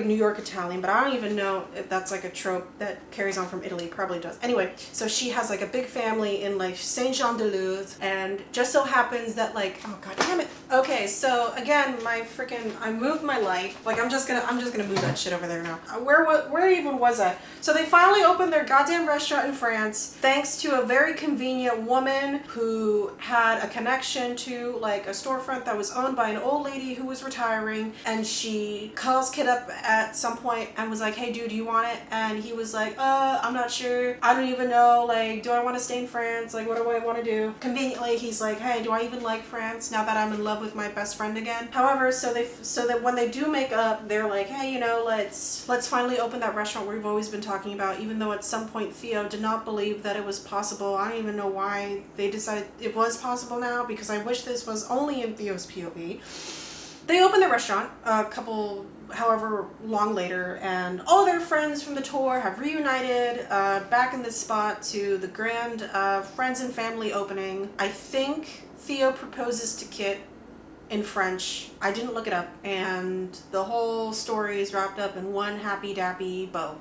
New York Italian, but I don't even know if that's like a trope that carries on from Italy. Probably does. Anyway, so she has like a big family in like Saint-Jean-de-Luz, and just so happens that like, oh god damn it. Okay, so again, I moved my light. Like I'm just gonna move that shit over there now. Where even was I? So they finally opened their goddamn restaurant in France thanks to a very convenient woman who had a connection to like a storefront that was owned by an old lady who was retiring, and she calls Kit up at some point and was like, hey dude, do you want it? And he was like, I'm not sure. I don't even know. Like, do I want to stay in France? Like, what do I want to do? Conveniently, he's like, hey, do I even like France now that I'm in love with my best friend again? However, so that when they do make up, they're like, hey, you know, let's finally open that restaurant we've always been talking about, even though at some point Theo did not believe that it was possible. I don't even know why they decided it was possible now, because I wish this was only in Theo's POV. They opened the restaurant a couple, however long later, and all their friends from the tour have reunited back in this spot to the grand friends and family opening. I think Theo proposes to Kit in French. I didn't look it up, and the whole story is wrapped up in one happy dappy bow.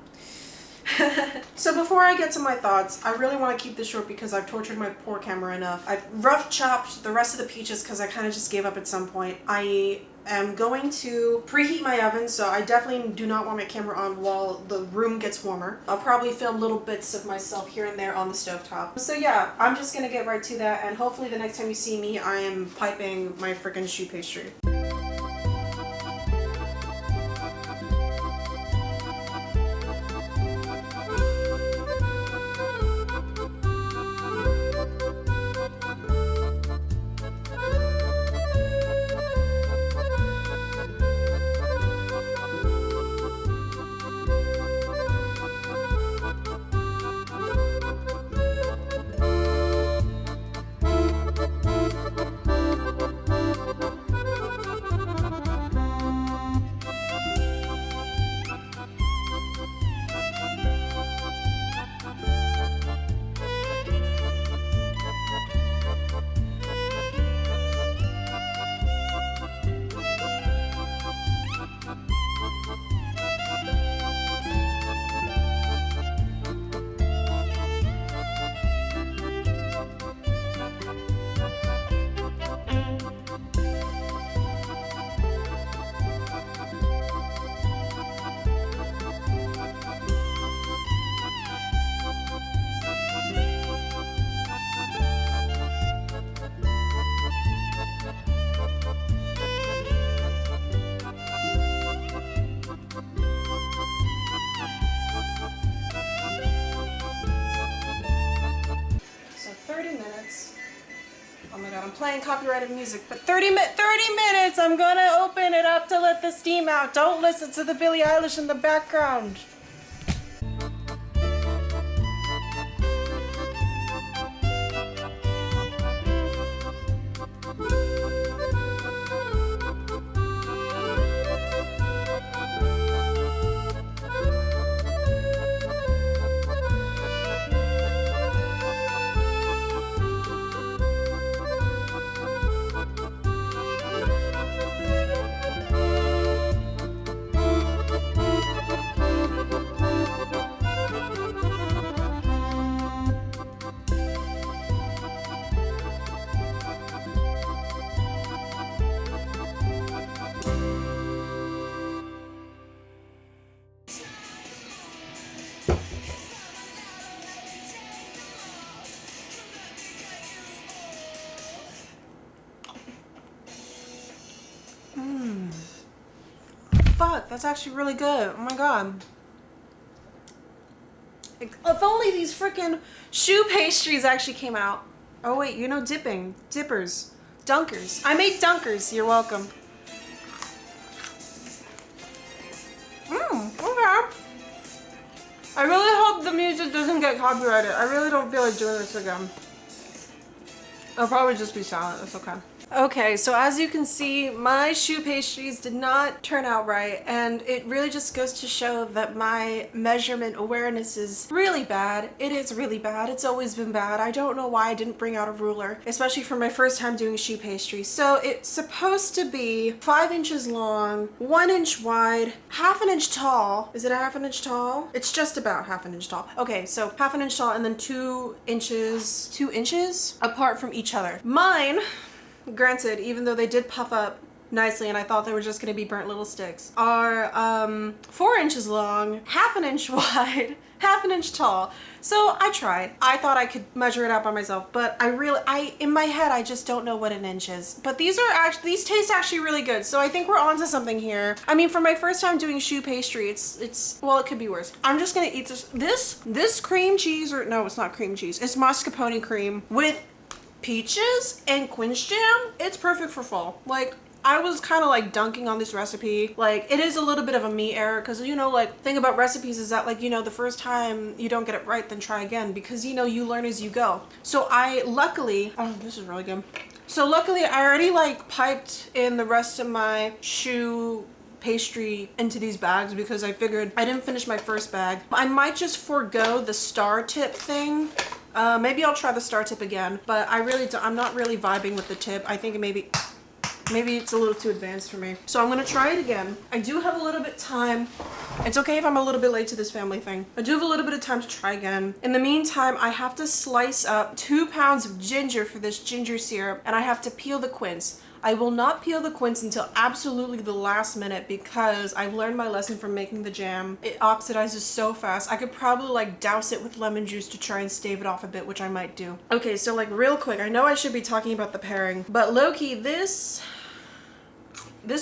So before I get to my thoughts, I really want to keep this short because I've tortured my poor camera enough. I've rough chopped the rest of the peaches because I kind of just gave up at some point. I am going to preheat my oven, so I definitely do not want my camera on while the room gets warmer. I'll probably film little bits of myself here and there on the stovetop. So yeah, I'm just gonna get right to that, and hopefully the next time you see me, I am piping my freaking choux pastry. Oh my god, I'm playing copyrighted music, but 30 minutes, I'm gonna open it up to let the steam out. Don't listen to the Billie Eilish in the background. fuck, that's actually really good. Oh my god. If only these freaking choux pastries actually came out. Oh wait, you know dippers, dunkers. I made dunkers, you're welcome. Okay. I really hope the music doesn't get copyrighted. I really don't feel like doing this again. I'll probably just be silent, that's okay. Okay, so as you can see, my choux pastries did not turn out right, and it really just goes to show that my measurement awareness is really bad. It is really bad. It's always been bad. I don't know why I didn't bring out a ruler, especially for my first time doing choux pastry. So it's supposed to be 5 inches long, 1 inch wide, half an inch tall. Is it a half an inch tall? It's just about half an inch tall. Okay, so half an inch tall and then 2 inches apart from each other. Mine, granted, even though they did puff up nicely and I thought they were just going to be burnt little sticks, are 4 inches long, half an inch wide, half an inch tall. So I tried. I thought I could measure it out by myself, but in my head, I just don't know what an inch is. But these taste actually really good. So I think we're onto something here. I mean, for my first time doing choux pastry, well, it could be worse. I'm just going to eat this cream cheese, or no, it's not cream cheese. It's mascarpone cream with peaches and quince jam. It's perfect for fall. Like, I was kind of like dunking on this recipe. Like, it is a little bit of a me error because, you know, like, thing about recipes is that, like, you know, the first time you don't get it right, then try again, because, you know, you learn as you go. So luckily, oh, this is really good. So luckily I already like piped in the rest of my choux pastry into these bags because I figured I didn't finish my first bag. I might just forego the star tip thing. Maybe I'll try the star tip again, but I'm not really vibing with the tip. I think maybe it's a little too advanced for me. So I'm gonna try it again. I do have a little bit of time. It's okay if I'm a little bit late to this family thing. I do have a little bit of time to try again. In the meantime, I have to slice up 2 pounds of ginger for this ginger syrup, and I have to peel the quince. I will not peel the quince until absolutely the last minute because I've learned my lesson from making the jam. It oxidizes so fast. I could probably like douse it with lemon juice to try and stave it off a bit, which I might do. Okay, so like real quick, I know I should be talking about the pairing, but low-key, this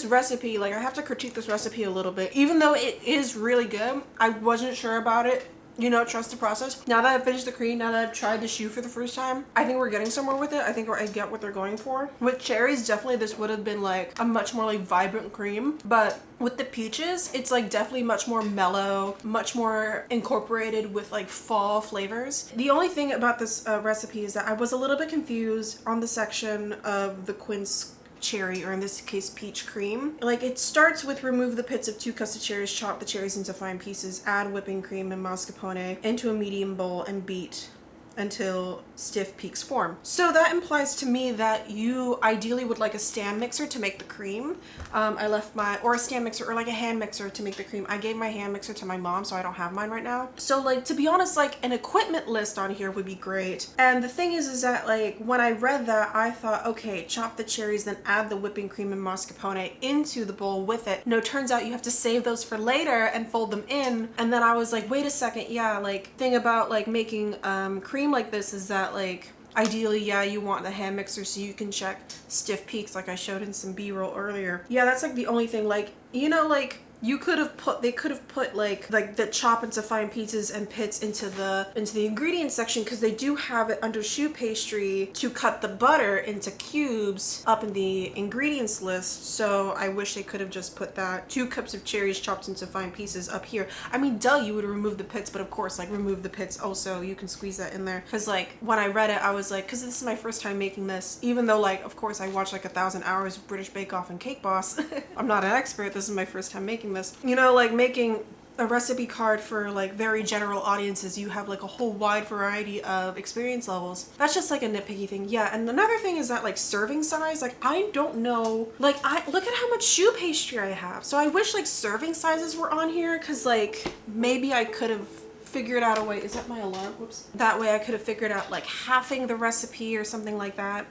recipe, like, I have to critique this recipe a little bit. Even though it is really good, I wasn't sure about it. You know, trust the process. Now that I've finished the cream, now that I've tried the choux for the first time, I think we're getting somewhere with it. I think I get what they're going for. With cherries, definitely this would have been like a much more like vibrant cream. But with the peaches, it's like definitely much more mellow, much more incorporated with like fall flavors. The only thing about this recipe is that I was a little bit confused on the section of the quince cherry, or in this case peach cream. Like, it starts with remove the pits of 2 cups of cherries, chop the cherries into fine pieces, add whipping cream and mascarpone into a medium bowl and beat until stiff peaks form. So that implies to me that you ideally would like a stand mixer to make the cream. Or a stand mixer, or like a hand mixer to make the cream. I gave my hand mixer to my mom, so I don't have mine right now. So like, to be honest, like an equipment list on here would be great. And the thing is that like, when I read that, I thought, okay, chop the cherries, then add the whipping cream and mascarpone into the bowl with it. No, turns out you have to save those for later and fold them in. And then I was like, wait a second, yeah, like, thing about like making cream like this is that like, ideally, yeah, you want the hand mixer so you can check stiff peaks like I showed in some B-roll earlier. Yeah, that's like the only thing. Like, you know, like, they could have put like the chop into fine pieces and pits into the ingredients section, because they do have it under choux pastry to cut the butter into cubes up in the ingredients list. So I wish they could have just put that 2 cups of cherries chopped into fine pieces up here. I mean, duh, you would remove the pits, but of course, like, remove the pits also, you can squeeze that in there. Because like, when I read it, I was like, because this is my first time making this, even though like, of course, I watched like 1,000 hours of British Bake Off and Cake Boss. I'm not an expert. This is my first time making this. You know, like, making a recipe card for like very general audiences, you have like a whole wide variety of experience levels. That's just like a nitpicky thing. Yeah, and another thing is that like serving size, like, I don't know, like, I look at how much choux pastry I have. So I wish like serving sizes were on here, because like, maybe I could have figured out a way. Is that my alarm? Whoops. That way I could have figured out like halving the recipe or something like that.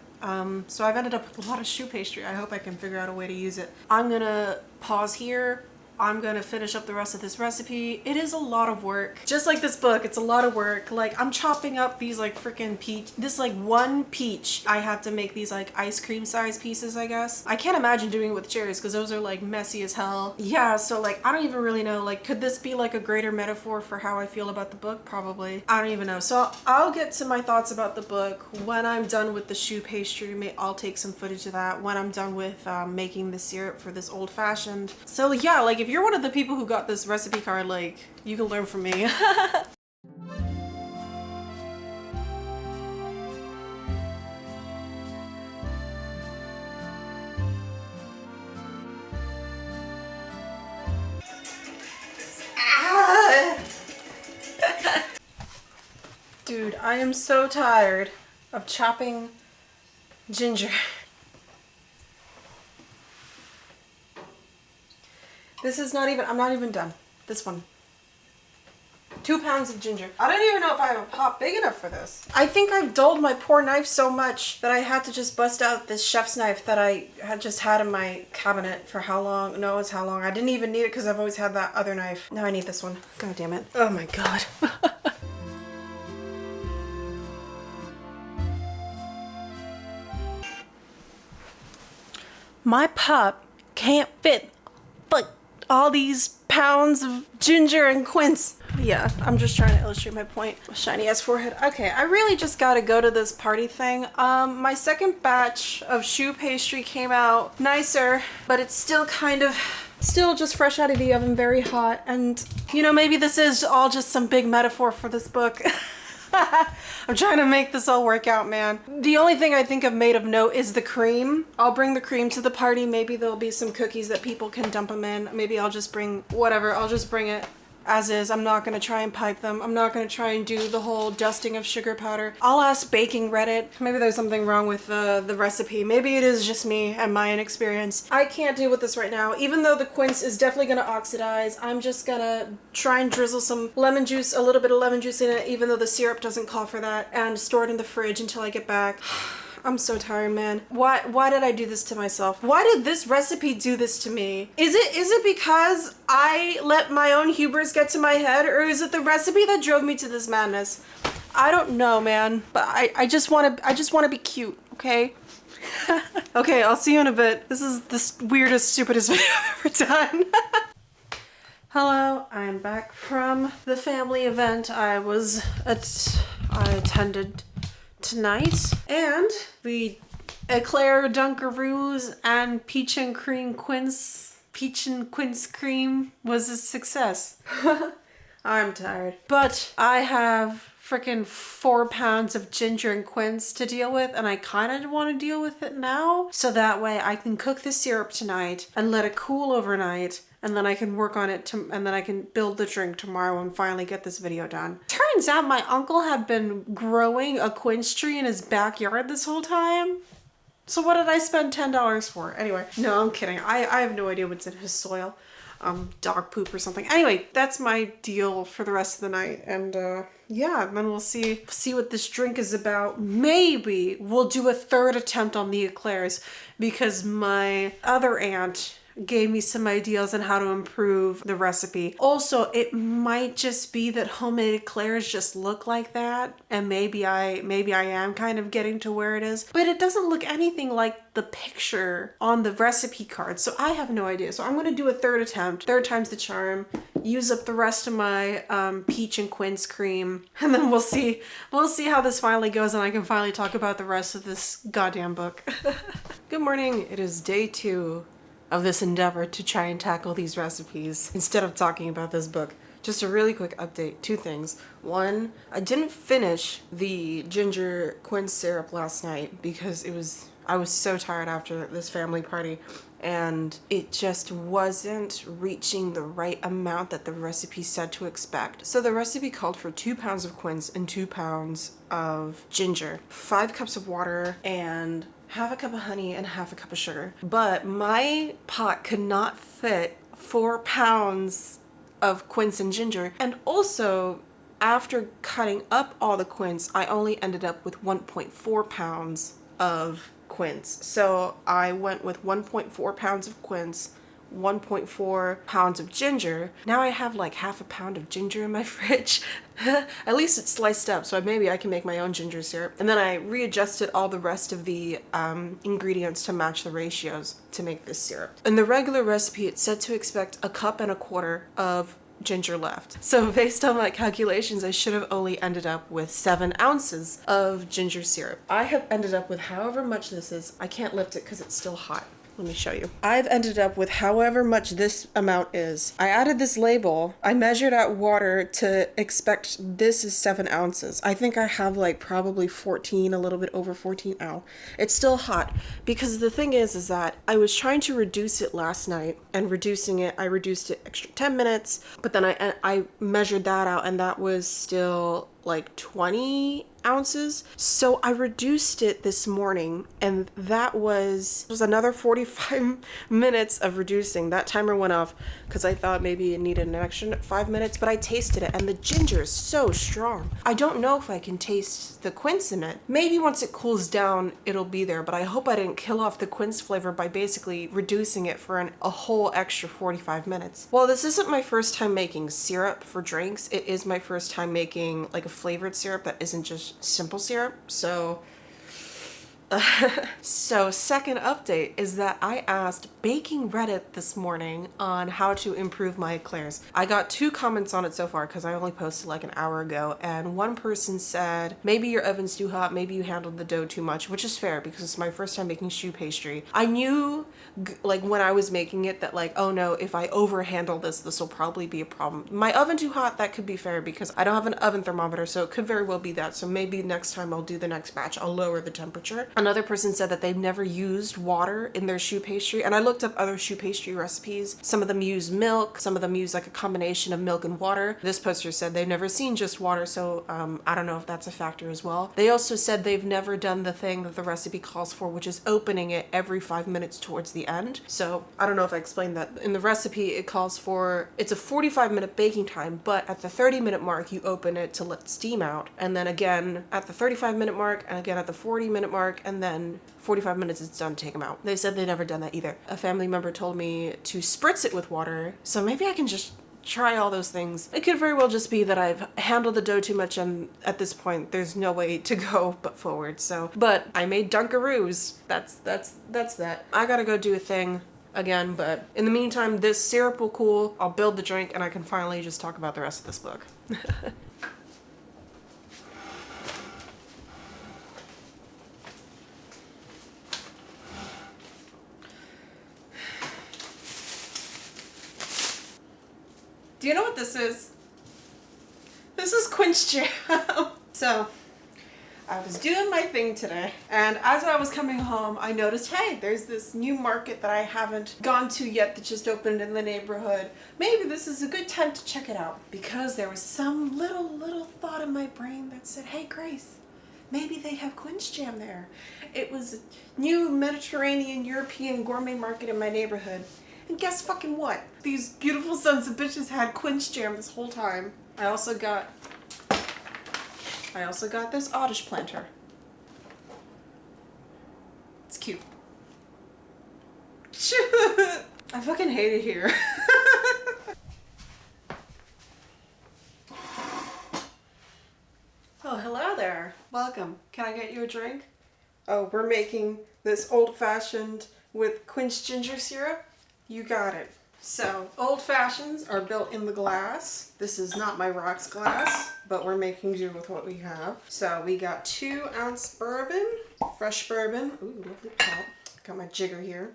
So I've ended up with a lot of choux pastry. I hope I can figure out a way to use it. I'm gonna pause here I'm gonna finish up the rest of this recipe. It is a lot of work. Just like this book, it's a lot of work. Like, I'm chopping up these like freaking peach. This like one peach, I have to make these like ice cream size pieces, I guess. I can't imagine doing it with cherries because those are like messy as hell. Yeah, so like, I don't even really know. Like, could this be like a greater metaphor for how I feel about the book? Probably. I don't even know. So I'll get to my thoughts about the book when I'm done with the choux pastry. I'll take some footage of that when I'm done with making the syrup for this old fashioned. So yeah, like if you're one of the people who got this recipe card, like you can learn from me. Dude, I am so tired of chopping ginger. This is not even, I'm not even done. This one. 2 pounds of ginger. I don't even know if I have a pot big enough for this. I think I've dulled my poor knife so much that I had to just bust out this chef's knife that I had just had in my cabinet for how long? No, it's how long? I didn't even need it because I've always had that other knife. Now I need this one. God damn it. Oh my God. My pup can't fit all these pounds of ginger and quince. Yeah, I'm just trying to illustrate my point. Shiny ass forehead. Okay, I really just gotta go to this party thing. My second batch of choux pastry came out nicer, but it's still still just fresh out of the oven, very hot. And you know, maybe this is all just some big metaphor for this book. I'm trying to make this all work out, man. The only thing I think I've made of note is the cream. I'll bring the cream to the party. Maybe there'll be some cookies that people can dump them in. Maybe I'll just bring whatever. I'll just bring it as is. I'm not gonna try and pipe them. I'm not gonna try and do the whole dusting of sugar powder. I'll ask Baking Reddit. Maybe there's something wrong with the recipe. Maybe it is just me and my inexperience. I can't deal with this right now. Even though the quince is definitely gonna oxidize, I'm just gonna try and drizzle some lemon juice, a little bit of lemon juice in it, even though the syrup doesn't call for that, and store it in the fridge until I get back. I'm so tired, man. Why did I do this to myself? Why did this recipe do this to me? Is it because I let my own hubris get to my head, or is it the recipe that drove me to this madness? I don't know, man. But I just wanna be cute, okay? Okay, I'll see you in a bit. This is the weirdest, stupidest video I've ever done. Hello, I'm back from the family event I attended tonight, and the Eclair Dunkaroos and peach and quince cream was a success. I'm tired, but I have freaking 4 pounds of ginger and quince to deal with, and I kind of want to deal with it now so that way I can cook the syrup tonight and let it cool overnight, and then I can work on it and then I can build the drink tomorrow and finally get this video done. Turns out my uncle had been growing a quince tree in his backyard this whole time. So what did I spend $10 for? Anyway, no, I'm kidding. I have no idea what's in his soil. Dog poop or something. Anyway, that's my deal for the rest of the night. And yeah, then we'll see what this drink is about. Maybe we'll do a third attempt on the eclairs because my other aunt gave me some ideas on how to improve the recipe. Also, it might just be that homemade eclairs just look like that, and maybe I am kind of getting to where it is, but it doesn't look anything like the picture on the recipe card, so I have no idea. So I'm gonna do a third attempt. Third time's the charm. Use up the rest of my peach and quince cream, and then we'll see how this finally goes, and I can finally talk about the rest of this goddamn book. Good morning. It is day 2 of this endeavor to try and tackle these recipes instead of talking about this book. Just a really quick update. 2 things. 1, I didn't finish the ginger quince syrup last night because I was so tired after this family party, and it just wasn't reaching the right amount that the recipe said to expect. So the recipe called for 2 pounds of quince and 2 pounds of ginger, 5 cups of water, and half a cup of honey and half a cup of sugar. But my pot could not fit 4 pounds of quince and ginger. And also, after cutting up all the quince, I only ended up with 1.4 pounds of quince. So I went with 1.4 pounds of quince, 1.4 pounds of ginger. Now I have like half a pound of ginger in my fridge. At least it's sliced up, so maybe I can make my own ginger syrup. And then I readjusted all the rest of the ingredients to match the ratios to make this syrup. In the regular recipe, it said to expect 1.25 cups of ginger left. So based on my calculations, I should have only ended up with 7 ounces of ginger syrup. I have ended up with however much this is. I can't lift it because it's still hot. Let me show you. I've ended up with however much this amount is. I added this label. I measured out water to expect this is 7 ounces. I think I have like probably 14, a little bit over 14. Ow. It's still hot because the thing is that I was trying to reduce it last night, and I reduced it extra 10 minutes, but then I measured that out and that was still like 20 ounces. So I reduced it this morning, and that was another 45 minutes of reducing. That timer went off because I thought maybe it needed an extra 5 minutes, but I tasted it and the ginger is so strong. I don't know if I can taste the quince in it. Maybe once it cools down, it'll be there, but I hope I didn't kill off the quince flavor by basically reducing it for a whole extra 45 minutes. Well, this isn't my first time making syrup for drinks. It is my first time making like a flavored syrup that isn't just simple syrup. So second update is that I asked Baking Reddit this morning on how to improve my eclairs. I got 2 comments on it so far because I only posted like an hour ago, and one person said, maybe your oven's too hot, maybe you handled the dough too much, which is fair because it's my first time making choux pastry. I knew like when I was making it that like, oh no, if I overhandle this will probably be a problem. My oven too hot, that could be fair because I don't have an oven thermometer, so it could very well be that. So maybe next time I'll do the next batch, I'll lower the temperature. Another person said that they've never used water in their choux pastry, and I looked up other choux pastry recipes. Some of them use milk, some of them use like a combination of milk and water. This poster said they've never seen just water, so I don't know if that's a factor as well. They also said they've never done the thing that the recipe calls for, which is opening it every 5 minutes towards the end. So I don't know if I explained that. In the recipe, it calls for, it's a 45-minute baking time, but at the 30-minute mark, you open it to let steam out. And then again at the 35-minute mark, and again at the 40-minute mark, and then 45 minutes it's done, take them out. They said they'd never done that either. A family member told me to spritz it with water, so maybe I can just try all those things. It could very well just be that I've handled the dough too much, and at this point there's no way to go but forward. So, but I made Dunkaroos. That's that. I gotta go do a thing again, but in the meantime, this syrup will cool. I'll build the drink, and I can finally just talk about the rest of this book. Do you know what this is? This is quince jam. So I was doing my thing today, and as I was coming home, I noticed, hey, there's this new market that I haven't gone to yet that just opened in the neighborhood. Maybe this is a good time to check it out, because there was some little thought in my brain that said, hey, Grace, maybe they have quince jam there. It was a new Mediterranean European gourmet market in my neighborhood. And guess fucking what? These beautiful sons of bitches had quince jam this whole time. I also got this oddish planter. It's cute. I fucking hate it here. Oh, hello there. Welcome. Can I get you a drink? Oh, we're making this old-fashioned with quince ginger syrup. You got it. So, old fashions are built in the glass. This is not my rocks glass, but we're making do with what we have. So we got 2-ounce bourbon, fresh bourbon. Ooh, lovely top. Got my jigger here,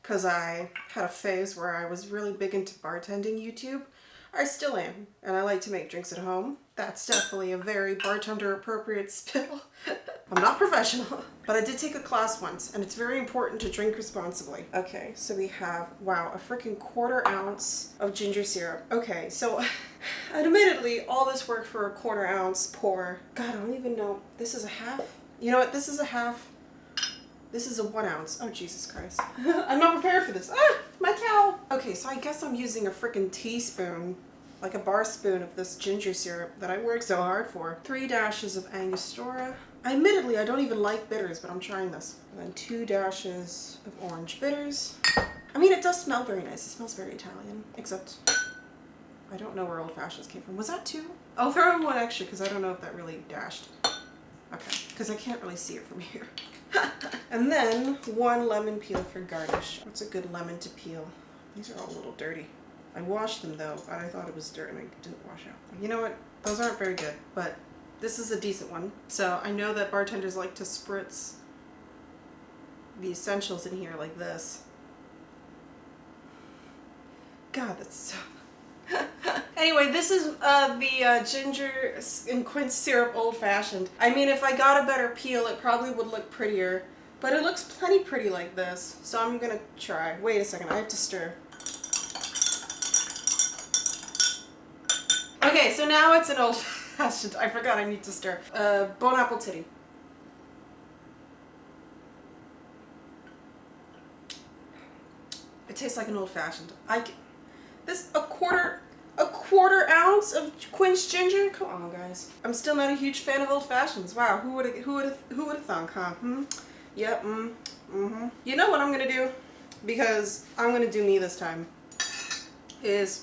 because I had a phase where I was really big into bartending YouTube. I still am, and I like to make drinks at home. That's definitely a very bartender appropriate spill. I'm not professional, but I did take a class once, and it's very important to drink responsibly. Okay, so we have, wow, a freaking 1/4 ounce of ginger syrup. Okay, so admittedly, all this work for a 1/4 ounce pour. God, I don't even know. This is a half. You know what? This is a half. This is a 1 ounce. Oh, Jesus Christ. I'm not prepared for this. Ah, my towel. Okay, so I guess I'm using a freaking teaspoon, like a bar spoon of this ginger syrup that I worked so hard for. 3 dashes of Angostura. Admittedly, I don't even like bitters, but I'm trying this. And then 2 dashes of orange bitters. I mean, it does smell very nice. It smells very Italian, except I don't know where old fashions came from. Was that 2? I'll throw in 1 extra because I don't know if that really dashed. Okay, because I can't really see it from here. And then 1 lemon peel for garnish. What's a good lemon to peel? These are all a little dirty. I washed them though, but I thought it was dirt and I didn't wash out. You know what? Those aren't very good, but this is a decent one. So I know that bartenders like to spritz the essentials in here like this. God, that's so... Anyway, this is the ginger and quince syrup old fashioned. I mean, if I got a better peel, it probably would look prettier, but it looks plenty pretty like this. So I'm gonna try. Wait a second, I have to stir. Okay, so now it's an old fashioned. I forgot I need to stir. Bon appetit. It tastes like an old fashioned. This a quarter ounce of quince ginger. Come on, guys. I'm still not a huge fan of old fashions. Wow, who would have thunk, huh? Yep. You know what I'm gonna do? Because I'm gonna do me this time.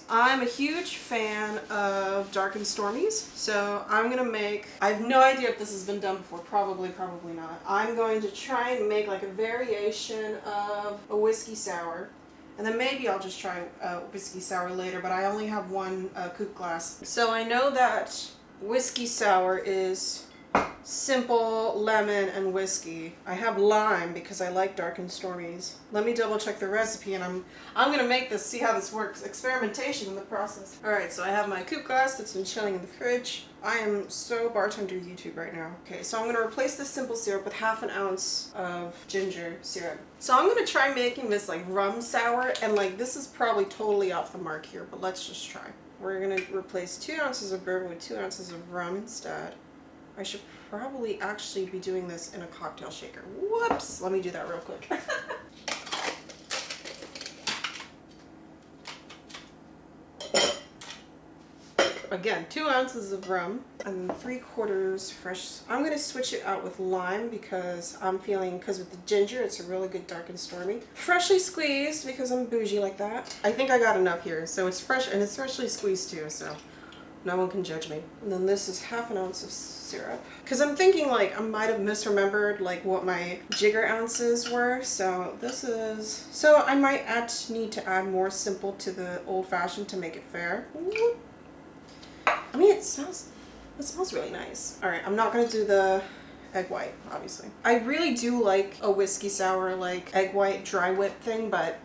I'm a huge fan of dark and stormies, so I'm gonna make, I have no idea if this has been done before, probably not. I'm going to try and make like a variation of a whiskey sour, and then maybe I'll just try a whiskey sour later, but I only have 1 coupe glass. So I know that whiskey sour is simple lemon and whiskey. I have lime because I like dark and stormies. Let me double check the recipe, and I'm gonna make this, see how this works. Experimentation in the process. All right, so I have my coupe glass that's been chilling in the fridge. I am so bartender YouTube right now. Okay, so I'm gonna replace this simple syrup with 1/2 ounce of ginger syrup. So I'm gonna try making this like rum sour, and like this is probably totally off the mark here, but let's just try. We're gonna replace 2 ounces of bourbon with 2 ounces of rum instead. I should probably actually be doing this in a cocktail shaker. Whoops! Let me do that real quick. Again, 2 ounces of rum and 3/4 fresh. I'm going to switch it out with lime because I'm feeling, because with the ginger, it's a really good dark and stormy. Freshly squeezed because I'm bougie like that. I think I got enough here. So it's fresh, and it's freshly squeezed too, so no one can judge me. And then this is 1/2 ounce of syrup. Because I'm thinking like I might have misremembered like what my jigger ounces were. So this is... So I might need to add more simple to the old fashioned to make it fair. I mean, it smells really nice. All right, I'm not going to do the egg white, obviously. I really do like a whiskey sour, like egg white dry whip thing, but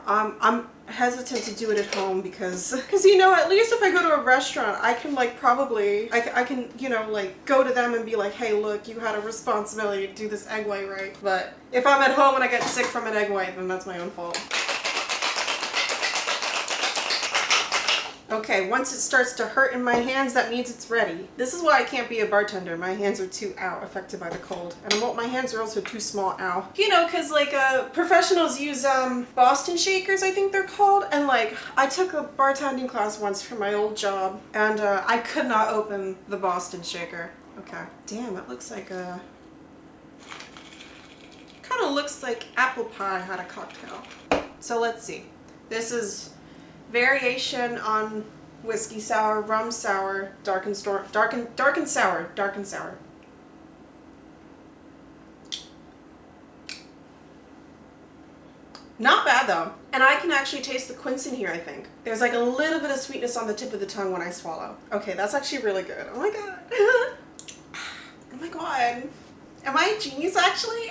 I'm hesitant to do it at home because you know, at least if I go to a restaurant, I can like probably, I can, you know, like go to them and be like, hey, look, you had a responsibility to do this egg white right. But if I'm at home and I get sick from an egg white, then that's my own fault. Okay, once it starts to hurt in my hands, that means it's ready. This is why I can't be a bartender. My hands are too, affected by the cold. And my hands are also too small, You know, because like professionals use Boston shakers, I think they're called. And like, I took a bartending class once for my old job, and I could not open the Boston shaker. Okay. Damn, it looks like a... kind of looks like apple pie had a cocktail. So let's see. This is variation on whiskey sour, rum sour, dark and sour. Not bad though. And I can actually taste the quince in here, I think. There's like a little bit of sweetness on the tip of the tongue when I swallow. Okay, that's actually really good. Oh my god. Oh my god. Am I a genius, actually?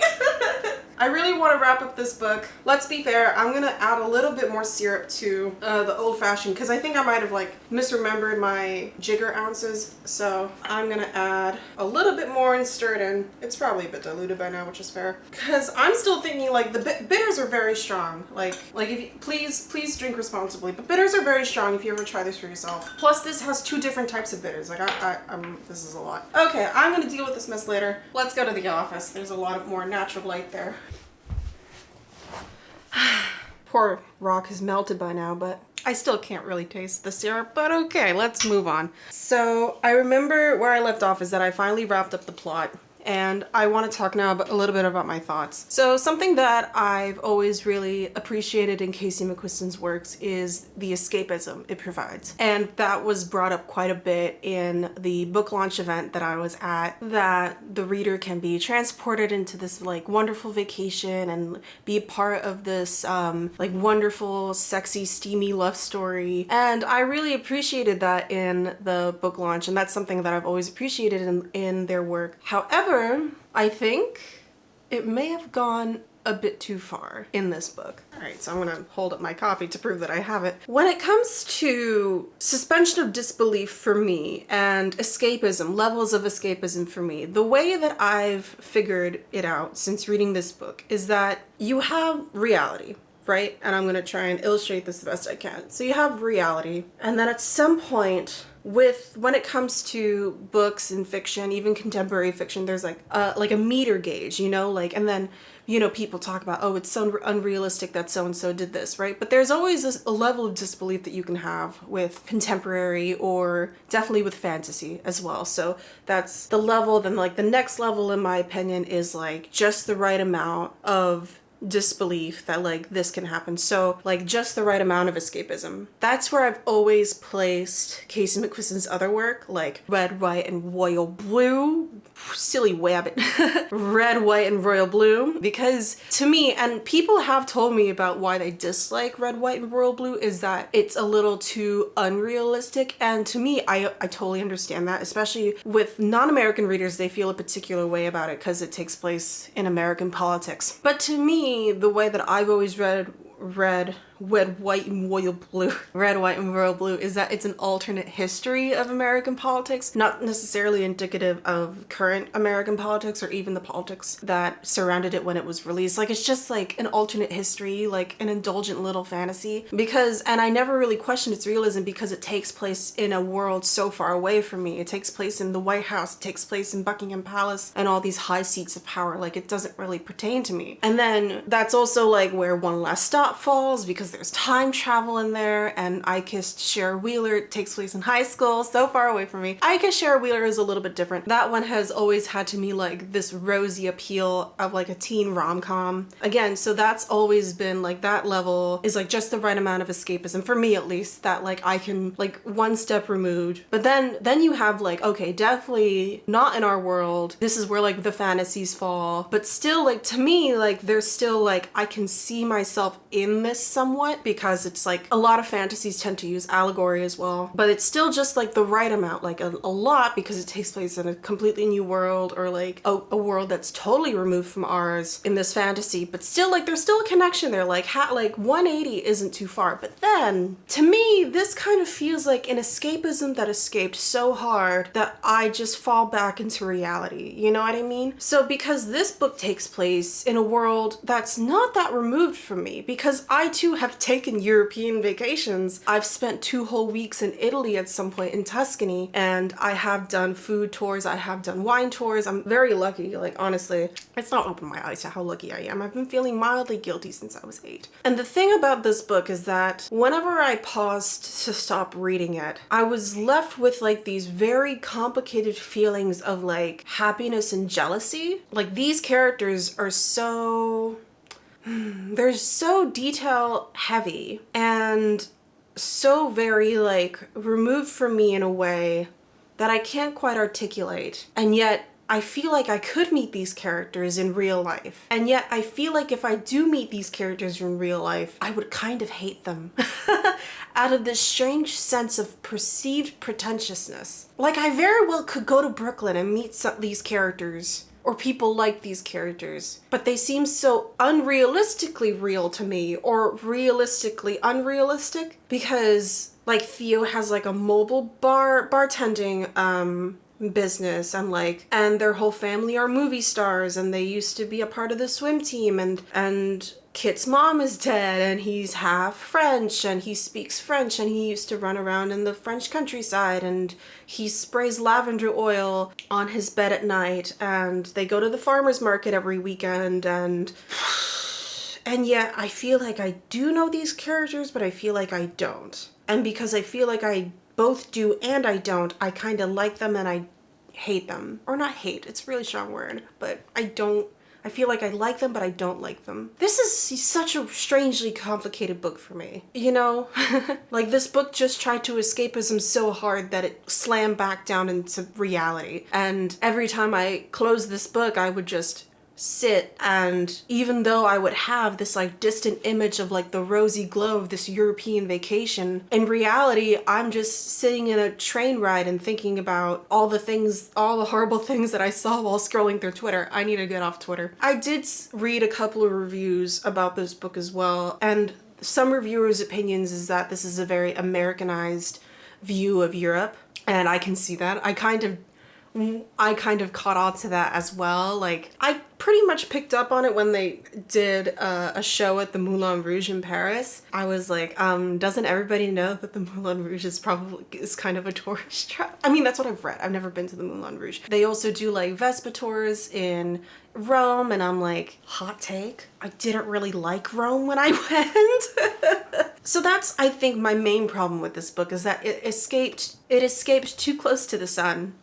I really want to wrap up this book. Let's be fair, I'm going to add a little bit more syrup to the old fashioned because I think I might have like misremembered my jigger ounces. So I'm going to add a little bit more and stir it in. It's probably a bit diluted by now, which is fair. Because I'm still thinking like the bitters are very strong. Like if you, please drink responsibly. But bitters are very strong if you ever try this for yourself. Plus this has 2 different types of bitters. Like this is a lot. Okay, I'm going to deal with this mess later. Let's go to the office. There's a lot more natural light there. Poor rock has melted by now, but I still can't really taste the syrup, but okay, let's move on. So I remember where I left off is that I finally wrapped up the plot, and I want to talk now a little bit about my thoughts. So something that I've always really appreciated in Casey McQuiston's works is the escapism it provides. And that was brought up quite a bit in the book launch event that I was at, that the reader can be transported into this like wonderful vacation and be a part of this like wonderful, sexy, steamy love story. And I really appreciated that in the book launch, and that's something that I've always appreciated in their work. However, I think it may have gone a bit too far in this book. All right, so I'm gonna hold up my copy to prove that I have it. When it comes to suspension of disbelief for me and escapism, levels of escapism for me, the way that I've figured it out since reading this book is that you have reality, right? And I'm gonna try and illustrate this the best I can. So you have reality, and then at some point, when it comes to books and fiction, even contemporary fiction, there's like a meter gauge, you know, like, and then, you know, people talk about, oh, it's so unrealistic that so-and-so did this, right? But there's always a level of disbelief that you can have with contemporary, or definitely with fantasy as well. So that's the level. Then like the next level, in my opinion, is like just the right amount of disbelief that like this can happen. So like just the right amount of escapism. That's where I've always placed Casey McQuiston's other work, like Red, White, and Royal Blue. Silly wabbit. Red, White, and Royal Blue. Because to me, and people have told me about why they dislike Red, White, and Royal Blue, is that it's a little too unrealistic. And to me, I totally understand that, especially with non-American readers. They feel a particular way about it because it takes place in American politics. But to me, the way that I've always read Red, White, and Royal Blue, Red, White, and Royal Blue, is that it's an alternate history of American politics, not necessarily indicative of current American politics or even the politics that surrounded it when it was released. Like, it's just like an alternate history, like an indulgent little fantasy. And I never really questioned its realism because it takes place in a world so far away from me. It takes place in the White House, it takes place in Buckingham Palace, and all these high seats of power. Like, it doesn't really pertain to me. And then that's also like where One Last Stop falls, because there's time travel in there, and I Kissed Cher Wheeler takes place in high school, so far away from me. I Kissed Cher Wheeler is a little bit different. That one has always had to me like this rosy appeal of like a teen rom-com. Again, so that's always been like, that level is like just the right amount of escapism, for me at least, that like I can like one step removed. But then you have like, okay, definitely not in our world. This is where like the fantasies fall, but still like to me, like there's still like, I can see myself in this somewhat, because it's like a lot of fantasies tend to use allegory as well, but it's still just like the right amount, like a lot, because it takes place in a completely new world, or like a world that's totally removed from ours in this fantasy, but still like there's still a connection there, like 180 isn't too far. But then to me, this kind of feels like an escapism that escaped so hard that I just fall back into reality, you know what I mean? So because this book takes place in a world that's not that removed from me, because I too have taken European vacations. I've spent 2 whole weeks in Italy at some point, in Tuscany, and I have done food tours, I have done wine tours. I'm very lucky, like honestly, it's not opened my eyes to how lucky I am. I've been feeling mildly guilty since I was 8. And the thing about this book is that whenever I paused to stop reading it, I was left with like these very complicated feelings of like happiness and jealousy. Like these characters are they're so detail heavy and so very like removed from me in a way that I can't quite articulate. And yet I feel like I could meet these characters in real life. And yet I feel like if I do meet these characters in real life, I would kind of hate them. Out of this strange sense of perceived pretentiousness. Like I very well could go to Brooklyn and meet these characters, or people like these characters, but they seem so unrealistically real to me, or realistically unrealistic, because like Theo has like a mobile bartending business, and their whole family are movie stars, and they used to be a part of the swim team, and Kit's mom is dead, and he's half French, and he speaks French, and he used to run around in the French countryside, and he sprays lavender oil on his bed at night, and they go to the farmer's market every weekend, and yet I feel like I do know these characters, but I feel like I don't. And because I feel like I both do and I don't, I kind of like them and hate them. Or not hate, it's a really strong word, but I feel like I like them, but I don't like them. This is such a strangely complicated book for me, you know? Like, this book just tried to escapism so hard that it slammed back down into reality. And every time I closed this book, I would just sit, and even though I would have this like distant image of like the rosy glow of this European vacation, in reality I'm just sitting in a train ride and thinking about all the horrible things that I saw while scrolling through Twitter. I need to get off Twitter. I did read a couple of reviews about this book as well, and some reviewers' opinions is that this is a very Americanized view of Europe, and I can see that. I kind of caught on to that as well. Like, I pretty much picked up on it when they did a show at the Moulin Rouge in Paris. I was like, doesn't everybody know that the Moulin Rouge is kind of a tourist trap? I mean, that's what I've read. I've never been to the Moulin Rouge. They also do like Vespa tours in Rome, and I'm like, hot take, I didn't really like Rome when I went. So that's, I think, my main problem with this book, is that it escaped too close to the sun.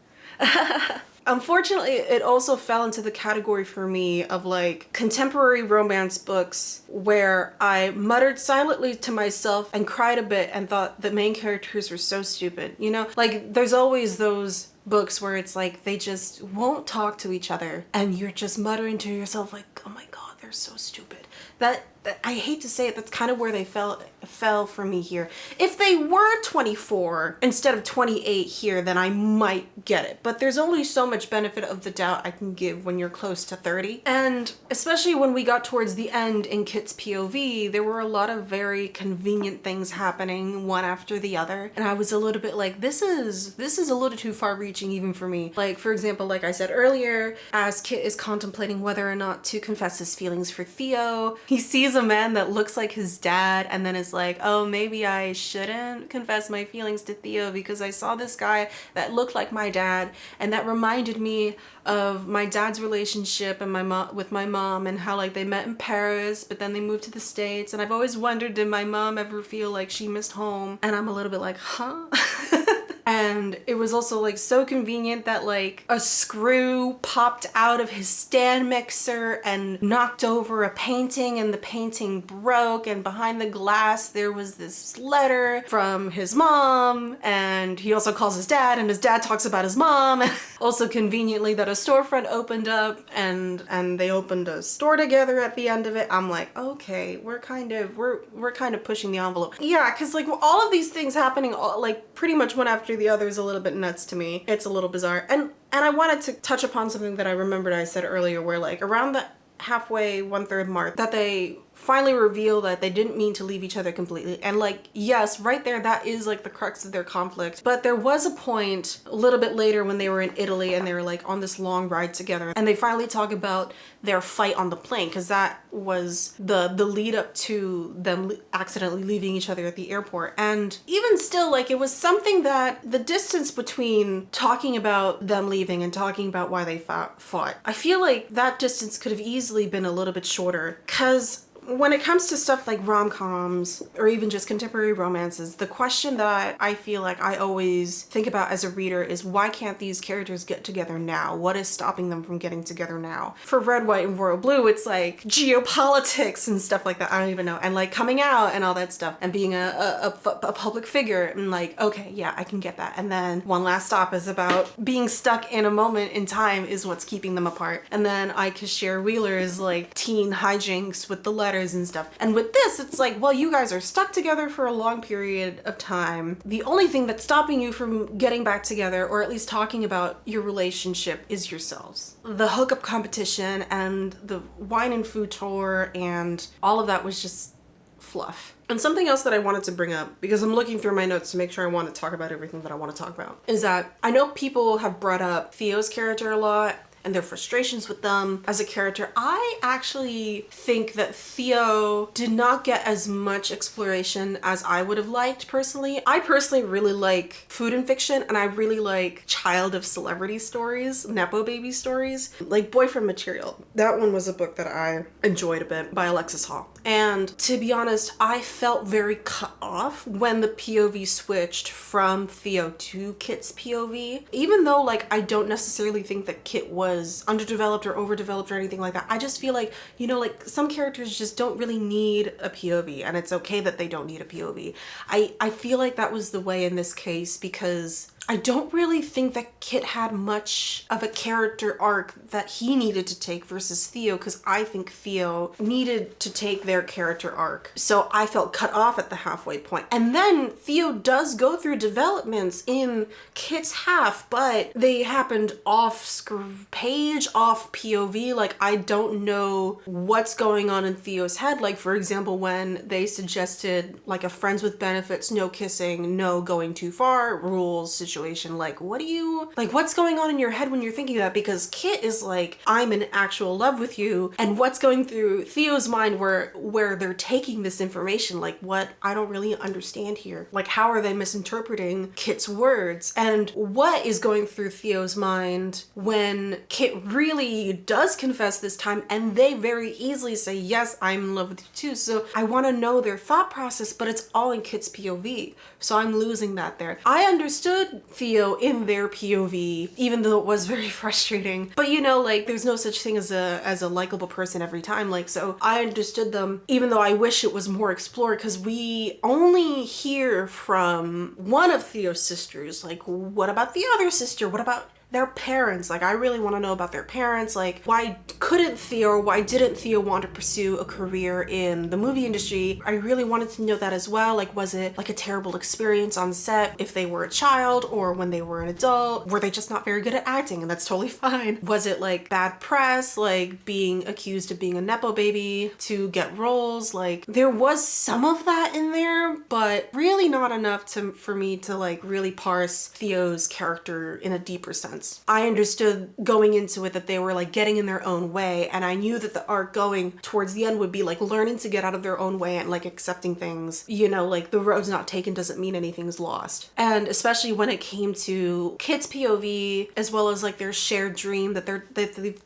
Unfortunately, it also fell into the category for me of like contemporary romance books where I muttered silently to myself and cried a bit and thought the main characters were so stupid. You know, like there's always those books where it's like they just won't talk to each other and you're just muttering to yourself like, oh my god, they're so stupid. That I hate to say it, that's kind of where they fell for me here. If they were 24 instead of 28 here, then I might get it. But there's only so much benefit of the doubt I can give when you're close to 30. And especially when we got towards the end in Kit's POV, there were a lot of very convenient things happening one after the other. And I was a little bit like, this is a little too far reaching even for me. Like, for example, like I said earlier, as Kit is contemplating whether or not to confess his feelings for Theo, he sees a man that looks like his dad and then is like, oh, maybe I shouldn't confess my feelings to Theo because I saw this guy that looked like my dad, and that reminded me of my dad's relationship and with my mom, and how like they met in Paris but then they moved to the States, and I've always wondered, did my mom ever feel like she missed home? And I'm a little bit like, huh? And it was also like so convenient that like a screw popped out of his stand mixer and knocked over a painting, and the painting broke, and behind the glass there was this letter from his mom, and he also calls his dad and his dad talks about his mom. Also conveniently that a storefront opened up and they opened a store together at the end of it. I'm like, okay, we're kind of pushing the envelope. Yeah, because like all of these things happening like pretty much one after the other is a little bit nuts to me. It's a little bizarre. And I wanted to touch upon something that I remembered I said earlier, where like around the halfway 1/3 mark that they finally reveal that they didn't mean to leave each other completely. And like, yes, right there, that is like the crux of their conflict. But there was a point a little bit later when they were in Italy and they were like on this long ride together, and they finally talk about their fight on the plane, because that was the lead up to them accidentally leaving each other at the airport. And even still, like, it was something that the distance between talking about them leaving and talking about why they fought, I feel like that distance could have easily been a little bit shorter, because when it comes to stuff like rom-coms or even just contemporary romances, the question that I feel like I always think about as a reader is, why can't these characters get together now? What is stopping them from getting together now? For Red, White, and Royal Blue, it's like geopolitics and stuff like that. I don't even know. And like coming out and all that stuff and being a public figure, and like, okay, yeah, I can get that. And then One Last Stop is about being stuck in a moment in time is what's keeping them apart. And then I Cashier Wheeler is like teen hijinks with the letters and stuff. And with this, it's like, well, you guys are stuck together for a long period of time. The only thing that's stopping you from getting back together, or at least talking about your relationship, is yourselves. The hookup competition and the wine and food tour and all of that was just fluff. And something else that I wanted to bring up, because I'm looking through my notes to make sure I want to talk about everything that I want to talk about, is that I know people have brought up Theo's character a lot and their frustrations with them as a character. I actually think that Theo did not get as much exploration as I would have liked personally. I personally really like food and fiction, and I really like child of celebrity stories, Nepo baby stories, like Boyfriend Material. That one was a book that I enjoyed a bit, by Alexis Hall. And to be honest, I felt very cut off when the POV switched from Theo to Kit's POV. Even though like I don't necessarily think that Kit was underdeveloped or overdeveloped or anything like that, I just feel like, you know, like some characters just don't really need a POV, and it's okay that they don't need a POV. I feel like that was the way in this case, because I don't really think that Kit had much of a character arc that he needed to take versus Theo, because I think Theo needed to take their character arc. So I felt cut off at the halfway point. And then Theo does go through developments in Kit's half, but they happened off page, off POV. Like, I don't know what's going on in Theo's head. Like, for example, when they suggested like a friends with benefits, no kissing, no going too far rules situation. Like, what's going on in your head when you're thinking that? Because Kit is like, I'm in actual love with you. And what's going through Theo's mind where they're taking this information? Like, what? I don't really understand here. Like, how are they misinterpreting Kit's words? And what is going through Theo's mind when Kit really does confess this time and they very easily say, yes, I'm in love with you too. So I want to know their thought process, but it's all in Kit's POV. So I'm losing that there. I understood Theo in their POV, even though it was very frustrating. But you know, like, there's no such thing as a likable person every time. Like, so I understood them, even though I wish it was more explored, because we only hear from one of Theo's sisters. Like, what about the other sister? What about their parents? Like, I really want to know about their parents. Like, why couldn't Theo, or why didn't Theo want to pursue a career in the movie industry? I really wanted to know that as well. Like, was it like a terrible experience on set if they were a child, or when they were an adult? Were they just not very good at acting? And that's totally fine. Was it like bad press, like being accused of being a nepo baby to get roles? Like, there was some of that in there, but really not enough for me to like really parse Theo's character in a deeper sense. I understood going into it that they were like getting in their own way, and I knew that the arc going towards the end would be like learning to get out of their own way and like accepting things, you know, like the road's not taken doesn't mean anything's lost. And especially when it came to Kit's POV, as well as like their shared dream that they're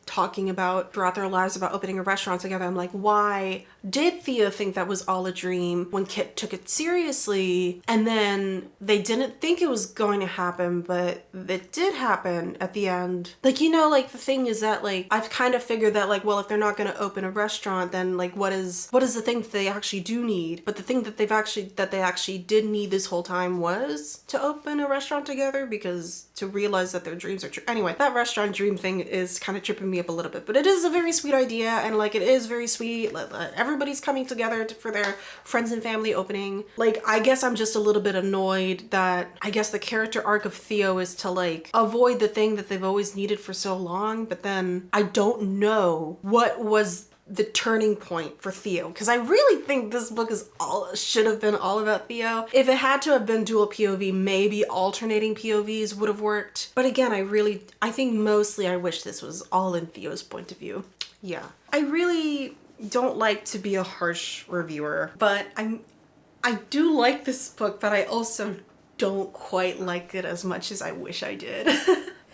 talking about throughout their lives about opening a restaurant together, I'm like, why did Theo think that was all a dream when Kit took it seriously? And then they didn't think it was going to happen, but it did happen at the end. Like, you know, like the thing is that like I've kind of figured that like, well, if they're not going to open a restaurant, then like what is the thing that they actually do need? But the thing that they actually did need this whole time was to open a restaurant together, because to realize that their dreams are true. Anyway, that restaurant dream thing is kind of tripping me up a little bit, but it is a very sweet idea, and like it is very sweet. Everybody's coming together for their friends and family opening. Like, I guess I'm just a little bit annoyed that I guess the character arc of Theo is to like avoid the thing that they've always needed for so long, but then I don't know what was the turning point for Theo, because I really think this book should have been all about Theo. If it had to have been dual POV, maybe alternating POVs would have worked. But again, I think mostly I wish this was all in Theo's point of view. Yeah. I really don't like to be a harsh reviewer, but I do like this book, but I also don't quite like it as much as I wish I did.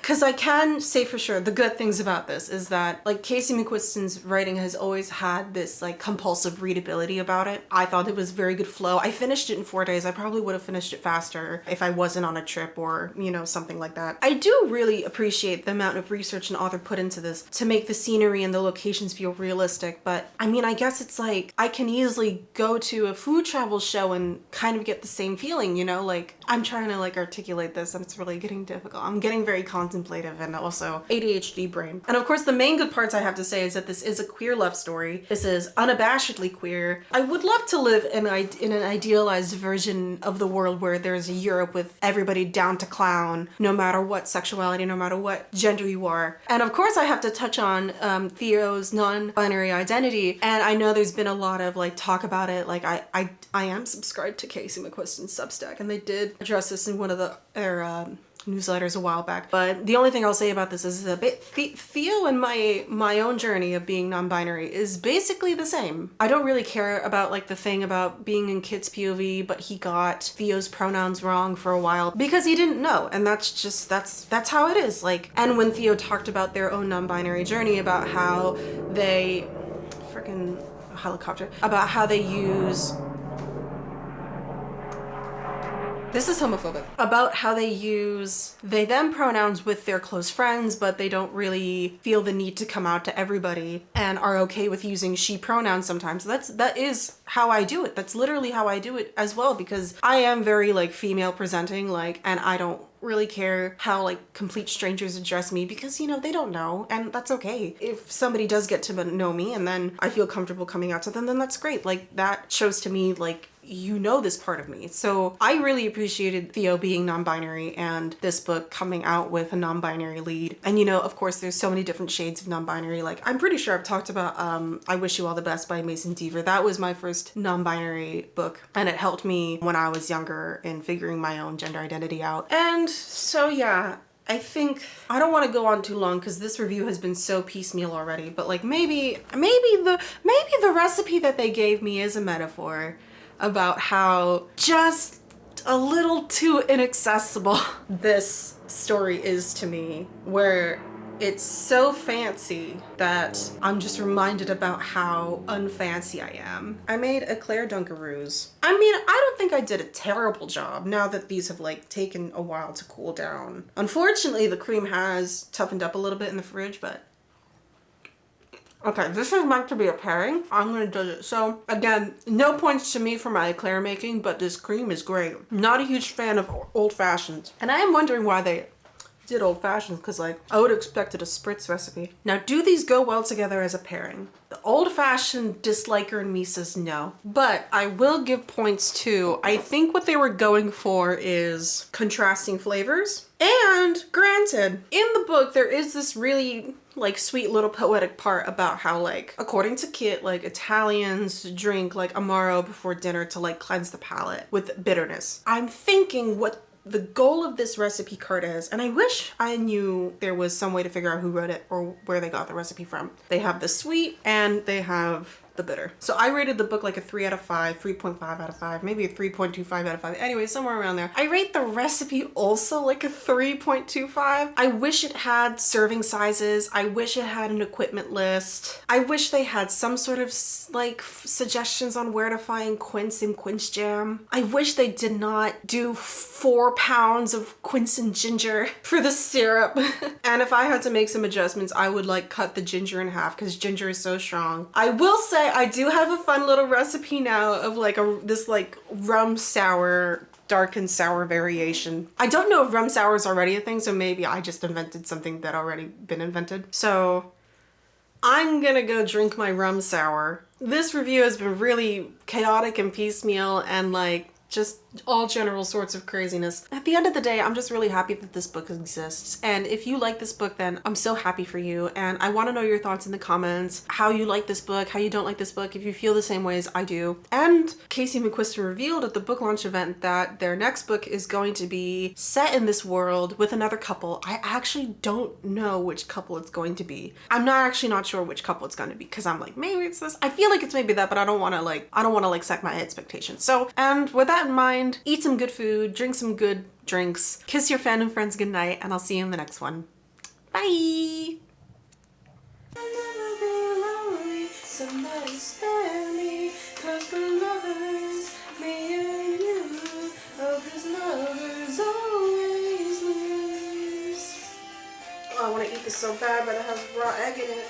Because I can say for sure the good things about this is that like Casey McQuiston's writing has always had this like compulsive readability about it. I thought it was very good flow. I finished it in 4 days. I probably would have finished it faster if I wasn't on a trip or, you know, something like that. I do really appreciate the amount of research an author put into this to make the scenery and the locations feel realistic. But I mean, I guess it's like I can easily go to a food travel show and kind of get the same feeling, you know, like I'm trying to like articulate this and it's really getting difficult. I'm getting very contemplative and also ADHD brain. And of course, the main good parts I have to say is that this is a queer love story. This is unabashedly queer. I would love to live in an idealized version of the world where there's a Europe with everybody down to clown, no matter what sexuality, no matter what gender you are. And of course, I have to touch on Theo's non-binary identity. And I know there's been a lot of like talk about it. Like I am subscribed to Casey McQuiston's Substack, and they did address this in one of their newsletters a while back. But the only thing I'll say about this is a bit Theo and my own journey of being non-binary is basically the same. I don't really care about like the thing about being in Kit's POV, but he got Theo's pronouns wrong for a while because he didn't know, and that's how it is. Like, and when Theo talked about their own non-binary journey, about how they freaking helicopter, about how they use, this is homophobic, about how they use they them pronouns with their close friends, but they don't really feel the need to come out to everybody and are okay with using she pronouns sometimes. That is how I do it. That's literally how I do it as well, because I am very like female presenting, like, and I don't really care how like complete strangers address me, because you know they don't know, and that's okay. If somebody does get to know me and then I feel comfortable coming out to them, then that's great. Like that shows to me like you know this part of me. So I really appreciated Theo being non-binary and this book coming out with a non-binary lead. And you know, of course, there's so many different shades of non-binary. Like I'm pretty sure I've talked about I Wish You All the Best by Mason Deaver. That was my first non-binary book, and it helped me when I was younger in figuring my own gender identity out. And so yeah, I think I don't want to go on too long because this review has been so piecemeal already, but like maybe the recipe that they gave me is a metaphor about how just a little too inaccessible this story is to me, where it's so fancy that I'm just reminded about how unfancy I am. I made Eclair Dunkaroos. I mean, I don't think I did a terrible job now that these have like taken a while to cool down. Unfortunately, the cream has toughened up a little bit in the fridge, but okay, this is meant to be a pairing. I'm gonna do it. So again, no points to me for my eclair making, but this cream is great. Not a huge fan of old fashions. And I am wondering why they did old fashions, because like I would have expected a spritz recipe. Now, do these go well together as a pairing? The old fashioned disliker in me says no, but I will give points to, I think what they were going for is contrasting flavors. And granted, in the book, there is this really like sweet little poetic part about how like, according to Kit, like Italians drink like Amaro before dinner to like cleanse the palate with bitterness. I'm thinking what the goal of this recipe card is, and I wish I knew there was some way to figure out who wrote it or where they got the recipe from. They have the sweet and they have the bitter. So I rated the book like a 3 out of 5, 3.5 out of 5, maybe a 3.25 out of 5. Anyway, somewhere around there. I rate the recipe also like a 3.25. I wish it had serving sizes. I wish it had an equipment list. I wish they had some sort of like suggestions on where to find quince and quince jam. I wish they did not do 4 pounds of quince and ginger for the syrup. And if I had to make some adjustments, I would like cut the ginger in half because ginger is so strong. I will say I do have a fun little recipe now of like this like rum sour, dark and sour variation. I don't know if rum sour is already a thing, so maybe I just invented something that already been invented. So I'm gonna go drink my rum sour. This review has been really chaotic and piecemeal and like just all general sorts of craziness. At the end of the day, I'm just really happy that this book exists. And if you like this book, then I'm so happy for you. And I want to know your thoughts in the comments, how you like this book, how you don't like this book, if you feel the same way as I do. And Casey McQuiston revealed at the book launch event that their next book is going to be set in this world with another couple. I actually don't know which couple it's going to be. I'm not sure which couple it's going to be, because I'm like, maybe it's this. I feel like it's maybe that, but I don't want to set my expectations. So, and with that in mind, eat some good food, drink some good drinks, kiss your fandom friends goodnight, and I'll see you in the next one. Bye! Somebody spare me, 'cause we're lovers, me and you. Oh, 'cause lovers always lose. Oh, I want to eat this so bad, but it has raw egg in it.